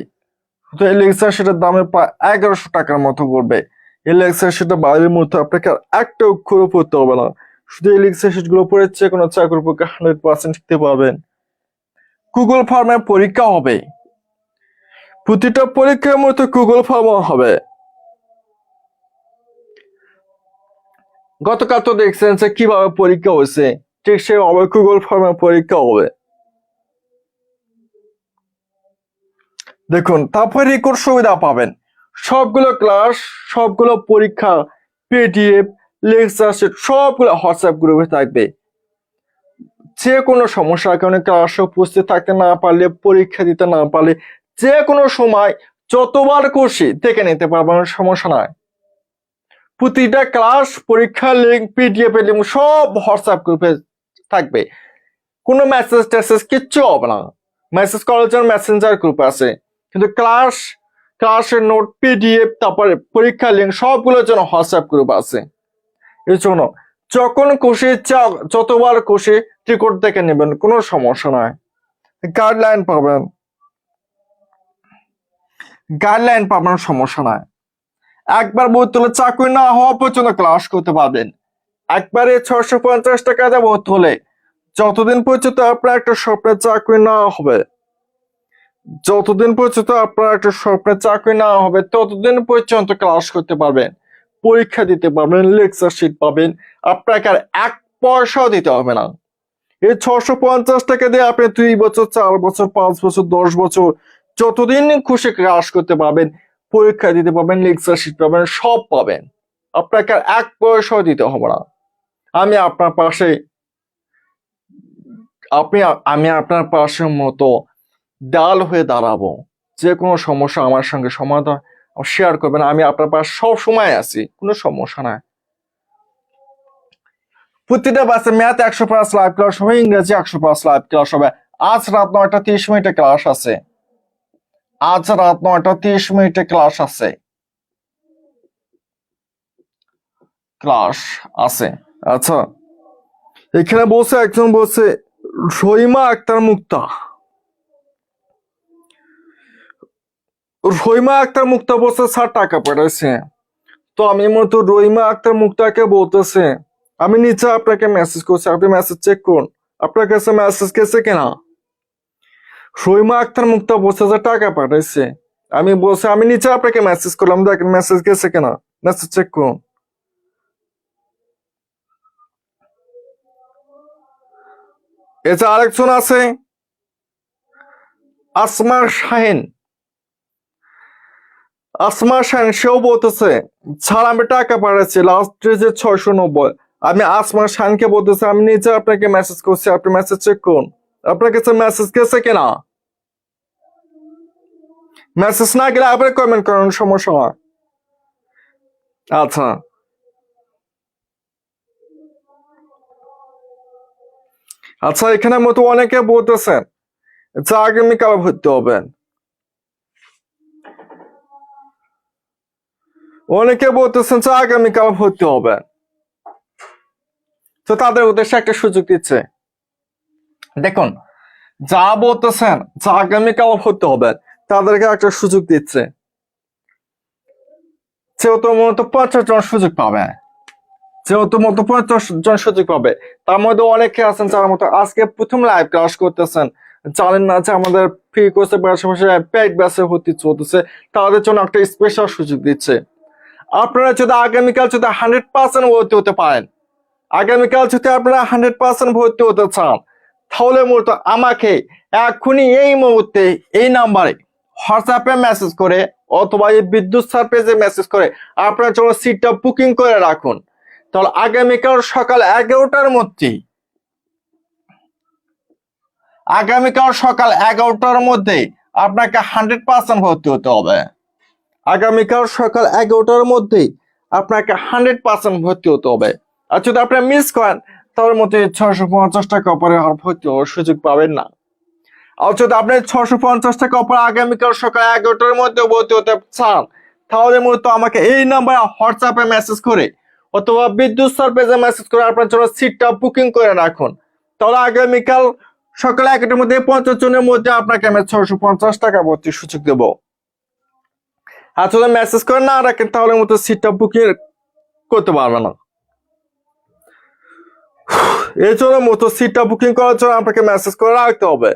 তো এই লেকচার শিটের দামে প্রায় 1100 টাকার মতো পড়বে। এই লেকচার শিটের বাইরের মধ্যে আপনাকে একটা অক্ষরও পড়তে হবে না, শুধু এই লেকচার শিট গুলো পড়ে যে কোনো চাকরির পরীক্ষা 100% শিখতে পারবেন। গুগল ফর্মে পরীক্ষা হবে, প্রতিটা পরীক্ষার মধ্যে গুগল ফর্ম হবে। গতকাল তো দেখছেন যে কিভাবে পরীক্ষা হয়েছে, ঠিক সেভাবে গুগল ফর্মে পরীক্ষা হবে। দেখুন, তারপরে রেকর্ড সুবিধা পাবেন, সবগুলো ক্লাস, সবগুলো পরীক্ষা, পিডিএফ, লেকচার শিট সবগুলো হোয়াটসঅ্যাপ গ্রুপে থাকবে। যে কোনো সমস্যার কারণে ক্লাসে উপস্থিত থাকতে না পারলে, পরীক্ষা দিতে না পারলে, যে কোনো সময় যতবার খুশি দেখে নিতে পারবেন, সমস্যা নয়। প্রতিটা ক্লাস, পরীক্ষা লিঙ্ক, পিডিএফ এর লিঙ্ক সব হোয়াটসঅ্যাপ গ্রুপে থাকবে, কোনো মেসেজ টেসেজ কিচ্ছু হবে না। মেসেজ করার জন্য মেসেঞ্জার গ্রুপ আছে, কিন্তু ক্লাসের নোট, পিডিএফ, তারপরে পরীক্ষা লিঙ্ক সবগুলোর জন্য হোয়াটসঅ্যাপ গ্রুপ আছে। এর জন্য যখন খুশি যতবার খুশি রেকর্ড দেখে নেবেন, কোনো সমস্যা নয়। গাইডলাইন পাবেন, সমস্যা নয়। একবার ভর্তি হলে চাকরি না হওয়া পর্যন্ত ক্লাস করতে পারবেন। একবারে 650 টাকা দিয়ে ভর্তি হলে যতদিন পর্যন্ত আপনার একটা স্বপ্নের চাকরি না হবে, ততদিন পর্যন্ত ক্লাস করতে পারবেন, পরীক্ষা দিতে পারবেন, লেকচার শিট পাবেন, আপনাকে আর এক পয়সাও দিতে হবে না। এই 650 টাকা দিয়ে আপনি 2 বছর, 4 বছর, 5 বছর, 10 বছর যতদিন খুশি ক্লাস করতে পারবেন, পরীক্ষা দিতে পারবেন, লেকচার শিট পাবেন, সব পাবেন, আপনাকে আর এক পয়সাও দিতে হবে না। আমি আপনার পাশের মতো ডাল হয়ে দাঁড়াবো। যে কোনো সমস্যা আমার সঙ্গে সমাধান শেয়ার করবেন, আমি আপনার পাশে সব সময় আছি, কোনো সমস্যা নাই। প্রতিটা বাসে ম্যাথ 100+ লাইভ ক্লাস হবে, ইংরেজি 100+ লাইভ ক্লাস হবে। আজ রাত 9:30 ক্লাস আছে, আচ্ছা, এখানে একজন বলছে রহিমা আক্তার মুক্তা, রহিমা আক্তার মুক্তা বলছে স্যার টাকা পাঠাইছে। তো আমি মতো রহিমা আক্তার মুক্তাকে বলতেছে আমি নিচে আপনাকে মেসেজ করছি, আপনি মেসেজ চেক করুন আপনার কাছে মেসেজ গেছে কিনা। রহিমা আক্তার মুক্তা বলছে যে টাকা পাঠাইছে। আমি বলছি আমি নিচে আপনাকে মেসেজ করলাম, দেখেন মেসেজ গেছে কিনা, মেসেজ চেক করুন। এছাড়া আরেকজন আছে আসমা শাহিন। আসমা শাহিন সেও বলতেছে স্যার আমি টাকা পাঠাচ্ছি লাস্টে যে 690। আমি আসমা শাহিনকে বলতেছি আমি নিচে আপনাকে মেসেজ করছি, আপনি মেসেজ চেক করুন আপনার কাছে মেসেজ গেছে কিনা। মেসেজ না গেলে আবার কমেন্ট করেন, সমস্যা হয়। আচ্ছা আচ্ছা, এখানে মতো অনেকে বলতেছেন যে আগামীকাল ভর্তি হবেন, অনেকে বলতেছেন যে আগামীকাল ভর্তি হবেন। তো তাদের উদ্দেশ্যে একটা সুযোগ দিচ্ছে, দেখুন যা বলতেছেন যে আগামীকাল ভর্তি হবেন তাদেরকে একটা সুযোগ দিচ্ছে। যেহেতু মূলত 50 জন সুযোগ পাবে, যেহেতু মতো 50 জন সুযোগ পাবে, তার মধ্যে অনেকে আছেন যারা মতো আজকে প্রথম লাইভ ক্লাস করতেছেন, জানেন না যে আমাদের ফ্রি কোর্সের পাশাপাশি পেইড ব্যাচে ভর্তি চলতেছে, তাদের জন্য একটা স্পেশাল সুযোগ দিচ্ছে। আপনারা যদি আগামীকাল যদি 100% ভর্তি হতে পারেন, আগামীকাল যদি আপনারা 100% ভর্তি হতে চান, তাহলে মূলত আমাকে এখনই এই মুহূর্তে এই নাম্বারে হোয়াটসঅ্যাপে মেসেজ করে অথবা এই বিদ্যুৎ স্যার পেজে মেসেজ করে আপনার জন্য সিটটা বুকিং করে রাখুন। তাহলে আগামীকাল সকাল 11টার মধ্যেই, আগামীকাল সকাল 11টার মধ্যেই আপনাকে 100% ভর্তি হতে হবে। আগামীকাল সকাল 11টার মধ্যেই আপনাকে 100% ভর্তি হতে হবে। আর যদি আপনি মিস করেন তার মধ্যে 650 টাকা পরে আর ভর্তি হওয়ার সুযোগ পাবেন না। আর যদি আপনি 650 টাকা পরে আগামীকাল সকাল 11টার মধ্যে ভর্তি হতে চান, তাহলে মূলত আমাকে এই নাম্বারে হোয়াটসঅ্যাপে মেসেজ করে অথবা বিদ্যুৎ স্যার পেজে মেসেজ করে আপনার জন্য সিটটা বুকিং করে রাখুন। তাহলে আগামীকাল সকাল 11টার মধ্যে 50 জনের মধ্যে আপনাকে আমি 650 টাকা ভর্তির সুযোগ দেবো। আর যদি মেসেজ করে না রাখেন তাহলে মতো সিটটা বুকিং করতে পারবে না। এই জন্য মতো সিটটা বুকিং করার জন্য আপনাকে মেসেজ করে রাখতে হবে।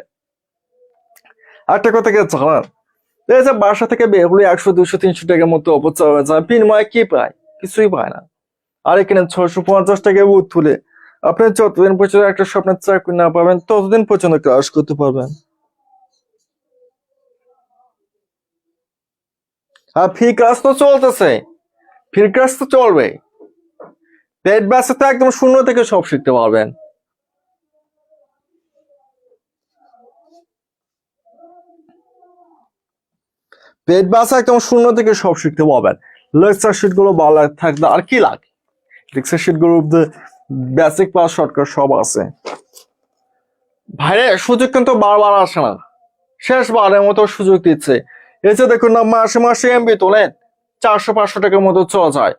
একটা কথা কি জানেন, এই যে বাসা থেকে বের হলে 100 200 300 টাকার মতো অপচয় হয়ে যায়, বিনিময়ে কি পায়? কিছুই পায় না। আর এখানে 650 টাকা বুথ তুলে আপনি যতদিন পর্যন্ত একটা স্বপ্নের চাকরি না পাবেন ততদিন পর্যন্ত ক্লাস করতে পারবেন। আর ফ্রি ক্লাস তো চলতেছে, ফ্রি ক্লাস তো চলবে। পেড ব্যাচে তো একদম শূন্য থেকে সব শিখতে পারবেন। পেড ব্যাচে একদম শূন্য থেকে সব শিখতে পারবেন। লেকচার শিট গুলো ভালো থাকবে, আর কি লাগে, লেকচার শিট গুলো বেসিক ক্লাস শর্টকাট সব আছে। ভাইরে সুযোগ কিন্তু বারবার আসে না, শেষবারের মতো সুযোগ দিচ্ছে। এই যে দেখুন না, মাসে মাসে এমবি তোলেন 400 500 টাকার মতো চলা যায়।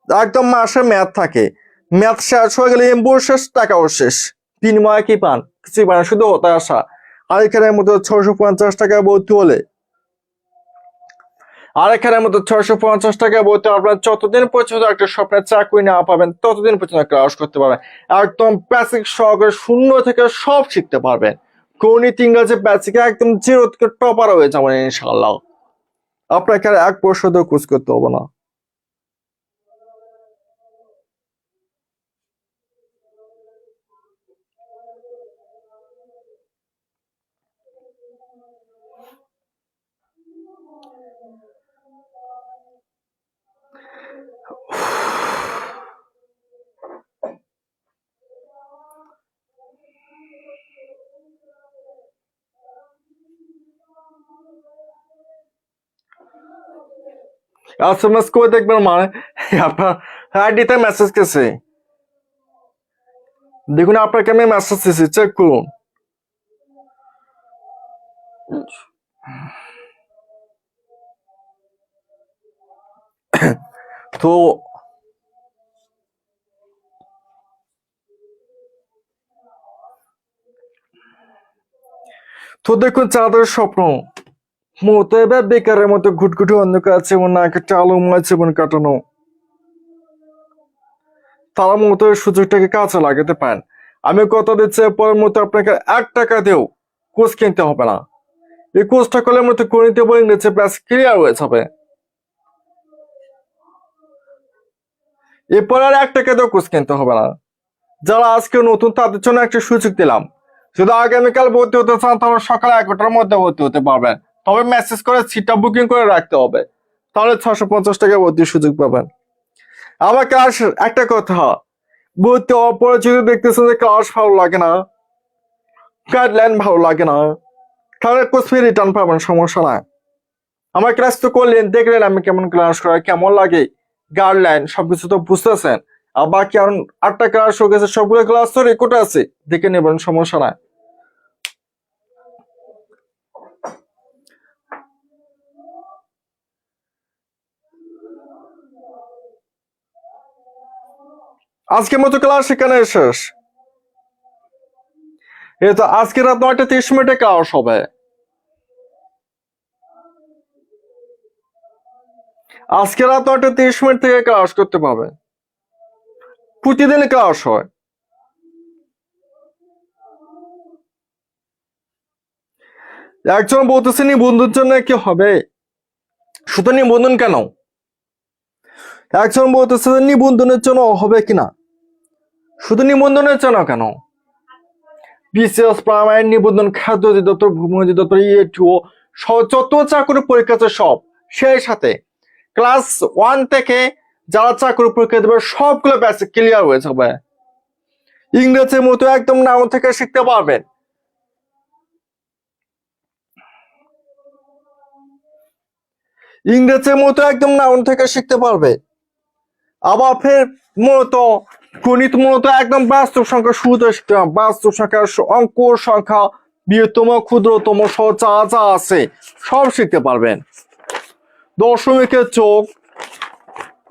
একদম মাসে ম্যাথ থাকে, ম্যাথ শেষ হয়ে গেলে এমবিও শেষ, টাকাও শেষ, বিনিময়ে কি পান? কিছুই পান না, শুধু হতাশা। আর এখানের মতো 650 টাকা ভর্তি হলে, আর এখানের মতো 650 টাকা ভর্তি আপনার যতদিন পর্যন্ত একটা স্বপ্নের চাকরি না পাবেন ততদিন পর্যন্ত ক্লাস করতে পারবেন। একদম বেসিক সহকারে শূন্য থেকে সব শিখতে পারবেন। গণিত ইংরেজি বেসিক একদম জিরো থেকে টপার হয়ে যাবেন ইনশাল্লাহ। আপনাকে আর 1 বছর কোর্স করতে হবে না। এসএমএস করে দেখবেন, মানে আপনার আইডিতে মেসেজ গেছে, দেখুন আপনাকে আমি মেসেজ দিয়েছি, চেক করুন। তো তো দেখুন যাদের স্বপ্ন মতো এবার বেকারের মতো ঘুটঘুটে অন্ধকার আছে এবং নাকে চালু ময় জীবন কাটানো, তার মতো এই সুযোগটাকে কাজে লাগাতে পারেন। আমি কথা দিচ্ছি পরের মতো আপনাকে 1 টাকা দিয়েও কোর্স কিনতে হবে না। এই কোর্সটা করলে মতো গণিত এবং ইংরেজি ব্যাস ক্লিয়ার হয়ে যাবে। এরপর আর 1 টাকা দিয়েও কোর্স কিনতে হবে না। যারা আজকে নতুন তাদের জন্য একটা সুযোগ দিলাম, যদি আগামীকাল ভর্তি হতে চান তাহলে সকাল 11টার মধ্যে ভর্তি হতে পারবেন। তবে মেসেজ করে সিটটা বুকিং করে রাখতে হবে, তাহলে 650 টাকা ভর্তির সুযোগ পাবেন। আমার ক্লাস একটা কথা, ভর্তি হওয়ার পরে যদি দেখতেছেন যে ক্লাস ভালো লাগে না, গাইডলাইন ভালো লাগে না, তাহলে কোর্স ফি রিটার্ন পাবেন, সমস্যা নাই। আমার ক্লাস তো করলেন, দেখলেন আমি কেমন ক্লাস করাই, কেমন লাগে, গাইডলাইন সবকিছু তো বুঝতেছেন। আর বাকি আর 8টা ক্লাস হয়ে গেছে, সবগুলো ক্লাস তো রেকর্ড আছে, দেখে নেবেন, সমস্যা নাই। আজকের মতো ক্লাস এখানে শেষ। এই তো আজকে রাত 9টা 30 মিনিটে ক্লাস হবে। আজকে রাত 9টা 30 মিনিট থেকে ক্লাস করতে পারবে। প্রতিদিন ক্লাস হয়। একজন বলতেছে নিবন্ধন জন্য কি হবে, শুধু নিবন্ধন কেন, একজন বলতেছে নিবন্ধনের জন্য হবে কিনা, শুধু নিবন্ধনের জন্য কেন, বিসিএস প্রাইমারি নিবন্ধন, খাদ্য অধিদপ্তর, ভূমি অধিদপ্তর, ইএটিও যত চাকরি পরীক্ষা আছে সব, সেই সাথে ক্লাস 1 থেকে যারা চাকরি পরীক্ষা দেবে সবগুলো ব্যাচ ক্লিয়ার হয়ে যাবে। ইংরেজির মতো একদম নাউন থেকে শিখতে পারবেন। ইংরেজির মতো একদম নাউন থেকে শিখতে পারবে। আবার ফের মূলত গণিত মূলত একদম বাস্তব সংখ্যা শুরুতে শিখতে হবে। বাস্তব সংখ্যা, অঙ্ক সংখ্যা, বৃহত্তম ক্ষুদ্রতম সহ যা যা আছে সব শিখতে পারবেন। দশমিকের চোখ,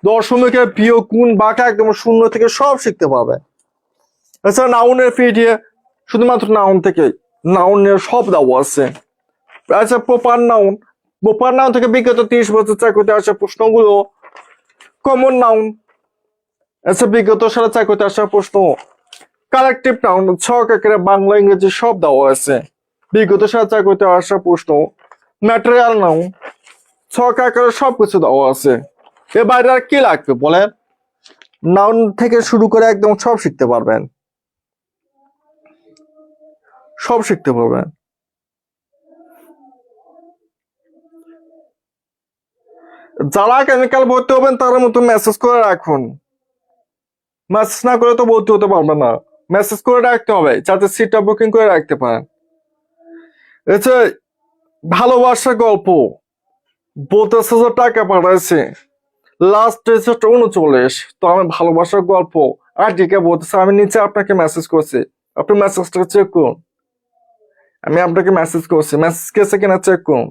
দশমিকের বিয়োগ, গুণ, বাঁকা একদম শূন্য থেকে সব শিখতে পারবে। এছাড়া নাউনের পিডিএফ, শুধুমাত্র নাউন থেকে, নাউনের সব দেওয়া আছে। আচ্ছা প্রপার নাউন, প্রপার নাউন থেকে বিগত 30 বছর চাকরিতে আসা প্রশ্নগুলো, কমন নাউন, আচ্ছা বিগত সালে চাকরিতে আসা প্রশ্ন, কালেকটিভ নাউন, ছক আকারে বাংলা ইংরেজি সব দেওয়া আছে। বিগত সালে চাকরিতে আসা প্রশ্ন, ম্যাটেরিয়াল নাউন, ছক আকারে সবকিছু দেওয়া আছে। এর বাইরে আর কি লাগবে বলেন? নাউন থেকে শুরু করে একদম সব শিখতে পারবেন, সব শিখতে পারবেন। যারা আগামীকাল ভর্তি হবেন তার মতো মেসেজ করে রাখুন। মেসেজ না করে তো ভর্তি হতে পারবেন না, মেসেজ করে রাখতে হবে যাতে সিটটা বুকিং করে রাখতে পারেন। এতে ভালোবাসার গল্প বলতেছে যে টাকা পাঠাইছে, লাস্ট রেজাল্ট 39, তো আমি ভালোবাসার গল্প আর ডিকে বলতেছে, আমি নিচে আপনাকে মেসেজ করছি, আপনি মেসেজটা চেক করুন। আমি আপনাকে মেসেজ করছি, মেসেজ গেছে কিনা চেক করুন।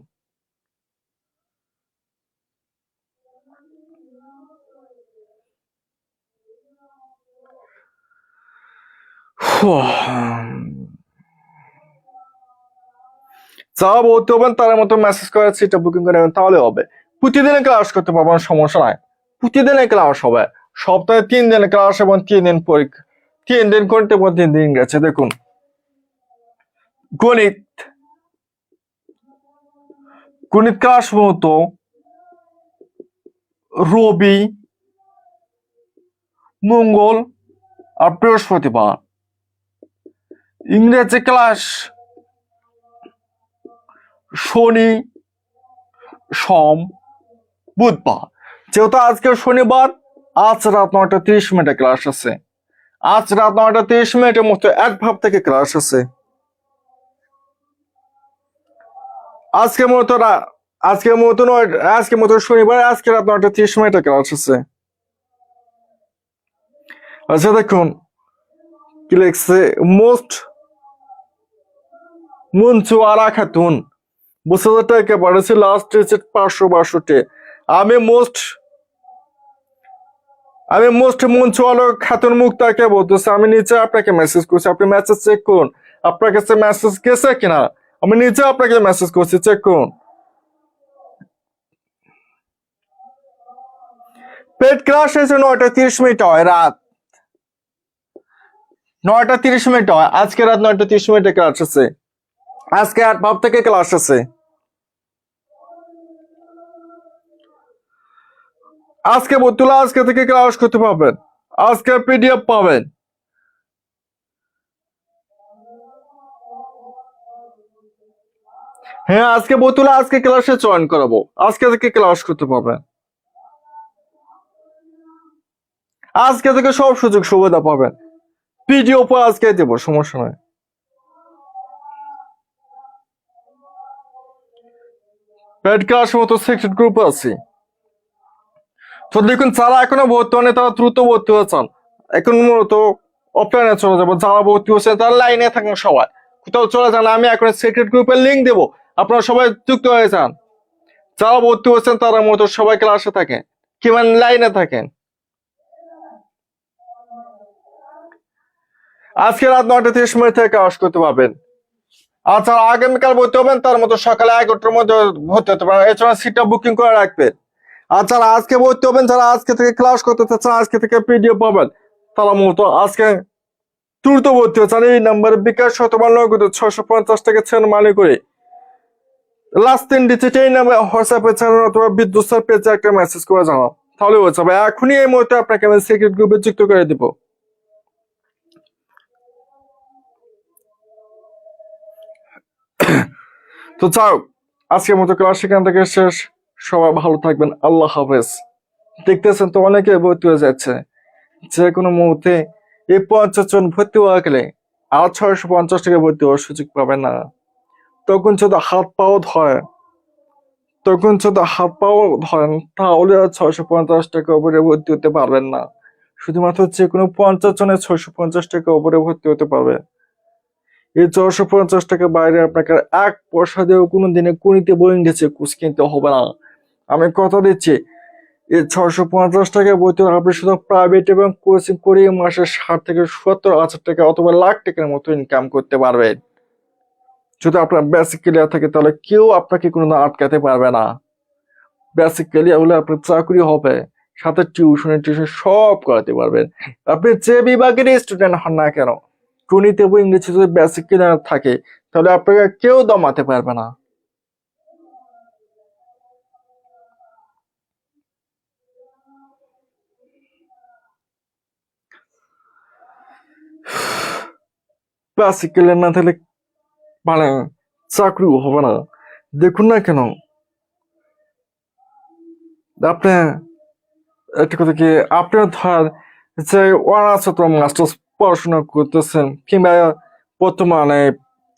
যারা ভর্তি হবেন তার মতো মেসেজ করে সিটটা বুকিং করে নেবেন, তাহলে হবে। প্রতিদিনে ক্লাস করতে পারবেন, সমস্যা নাই। প্রতিদিনে ক্লাস হবে, সপ্তাহে 3 দিন ক্লাস এবং 3 দিন পরীক্ষা, 3 দিন করতে 3 দিন গেছে। দেখুন গণিত, গণিত ক্লাস মতো রবি, মঙ্গল আর বৃহস্পতিবার। ইংরেজি ক্লাস শনি, সোম, বুধবার। যেহেতু আজকে শনিবার, আজ রাত 9টা 30 মিনিটে ক্লাস আছে। আজ রাত 9টা 30 মিনিটের মতো এক ভাব থেকে ক্লাস আছে। আজকের মতো আজকের মতো শনিবার, আজকে রাত 9টা 30 মিনিটে ক্লাস আছে। আচ্ছা দেখুন কি লিখছে, মোস্ট মুনচু আরা খাতুন 20,000 টাকা পাঠাচ্ছে, লাস্ট রিসিট 562। আমি মোস্ট মুনচু আলো খাতুন মুক্তাকে বলতেছে, আমি নিচে আপনাকে মেসেজ করছি, আপনি মেসেজ চেক করুন। আপনার কাছে মেসেজ গেছে কিনা, আমি নিচে আপনাকে মেসেজ করছি, চেক করুন। পেড ক্লাস হয়েছে 9টা 30 হয় রাত 9টা 30 হয় আজকে রাত 9টা 30 ক্লাস আছে আজকে 8 থেকে ক্লাস আছে আজকে বতুলা আজকে থেকে ক্লাস করতে পারবেন আজকে পিডিএফ পাবেন হ্যাঁ আজকে বতুলা আজকে ক্লাসে জয়েন করাবো আজকে থেকে ক্লাস করতে পারবেন আজকে থেকে সব সুযোগ সুবিধা পাবেন পিডিএফ আজকে দেবো সমস্যা নাই পেড ক্লাসের মতো সিক্রেট গ্রুপ আছে তো দেখুন যারা এখনো ভর্তি হয়নি তারা দ্রুত ভর্তি হয়ে চান এখন মূলত অফলাইনে চলে যাবো যারা ভর্তি হচ্ছে তারা লাইনে থাকেন সবাই কোথাও চলে যান আমি এখন সিক্রেট গ্রুপের লিঙ্ক দেবো আপনারা সবাই যুক্ত হয়ে যান যারা ভর্তি হচ্ছেন তারা মূলত সবাই ক্লাসে থাকেন কিংবা লাইনে থাকেন আজকে রাত 9টা 30 থেকে ক্লাস করতে পারবেন আর যারা আগামীকাল ভর্তি হবেন তার মতো সকালে 11টার মধ্যে ভর্তি হতে পারেন এছাড়া সিটটা বুকিং করে রাখবেন আর যারা আজকে ভর্তি হবেন যারা আজকে থেকে ক্লাস করতে চাচ্ছেন আজকে থেকে পিডিএফ পাবেন তারা মূলত আজকে দ্রুত ভর্তি হচ্ছেন এই নাম্বারে বিকাশ অথবা নগদ 650 টাকা ছেন মানে করে লাস্ট 3 ডিজিট এই নাম্বার হোয়াটসঅ্যাপে চ্যানেল অথবা বিদ্যুৎ স্যার পেজে একটা মেসেজ করে জানাও তাহলে হয়ে যাবে এখনই এই মুহূর্তে আপনাকে আমি সিক্রেট গ্রুপে যুক্ত করে দিব তো যাও আজকের মতো ক্লাস সেখান থেকে শেষ সবাই ভালো থাকবেন আল্লাহ হাফেজ দেখতেছেন তো অনেকে ভর্তি হয়ে যাচ্ছে যে কোনো মুহূর্তে এই 50 জন ভর্তি হয়ে গেলে আর 650 টাকা ভর্তি হওয়ার সুযোগ পাবে না তখন যদি হাত পাও ধরেন তাহলে আর 650 টাকা উপরে ভর্তি হতে পারবেন না শুধুমাত্র যে কোনো 50 জনের 650 টাকা উপরে ভর্তি হতে পারবে এই 450 টাকা বাইরে আপনাকে 1 পয়সা দিয়েও কোনো দিনে কোনিতে বই ইংরেজি কোর্স কিনতে হবে না আমি কথা দিচ্ছি এই 650 টাকা বইতে আপনি শুধু প্রাইভেট এবং কোচিং করে মাসে 60 থেকে 70 হাজার টাকা অথবা লাখ টাকার মতো ইনকাম করতে পারবেন যদি আপনার বেসিক ক্লিয়ার থাকে তাহলে কেউ আপনাকে কোনো আটকাতে পারবে না বেসিক ক্লিয়ার হলে আপনার চাকরি হবে সাথে টিউশন সব করাতে পারবেন আপনি যে বিভাগের স্টুডেন্ট হন না কেন গণিত এবং ইংরেজি যদি বেসিক ক্লিয়ার থাকে তাহলে আপনাকে কেউ দমাতে পারবে না বেসিক ক্লিয়ার না থাকলে মানে চাকরিও হবে না দেখুন না কেন আপনি একটা কথা কি আপনার ধর যে অনার্স মাস্টার্স পড়াশোনা করতেছেন কিংবা বর্তমানে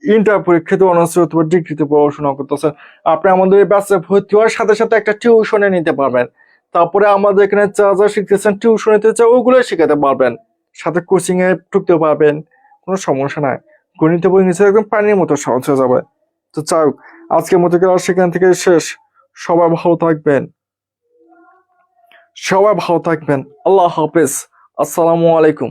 ইন্টার পরীক্ষাতে অনার্স অথবা ডিগ্রিতে পড়াশোনা করতেছেন আপনি আমাদের এই ব্যাচে ভর্তি হওয়ার সাথে সাথে একটা টিউশনে নিতে পারবেন তারপরে আমাদের এখানে যা যা শিখতেছেন টিউশনিতে যা ওগুলো শিখাতে পারবেন সাথে কোচিং এ ঢুকতে পারবেন কোনো সমস্যা নাই গণিত বই নিচে একদম পানির মতো সহজ হয়ে যাবে তো চাও আজকের মতো ক্লাস সেখান থেকে শেষ সবাই ভালো থাকবেন আল্লাহ হাফেজ আসসালামু আলাইকুম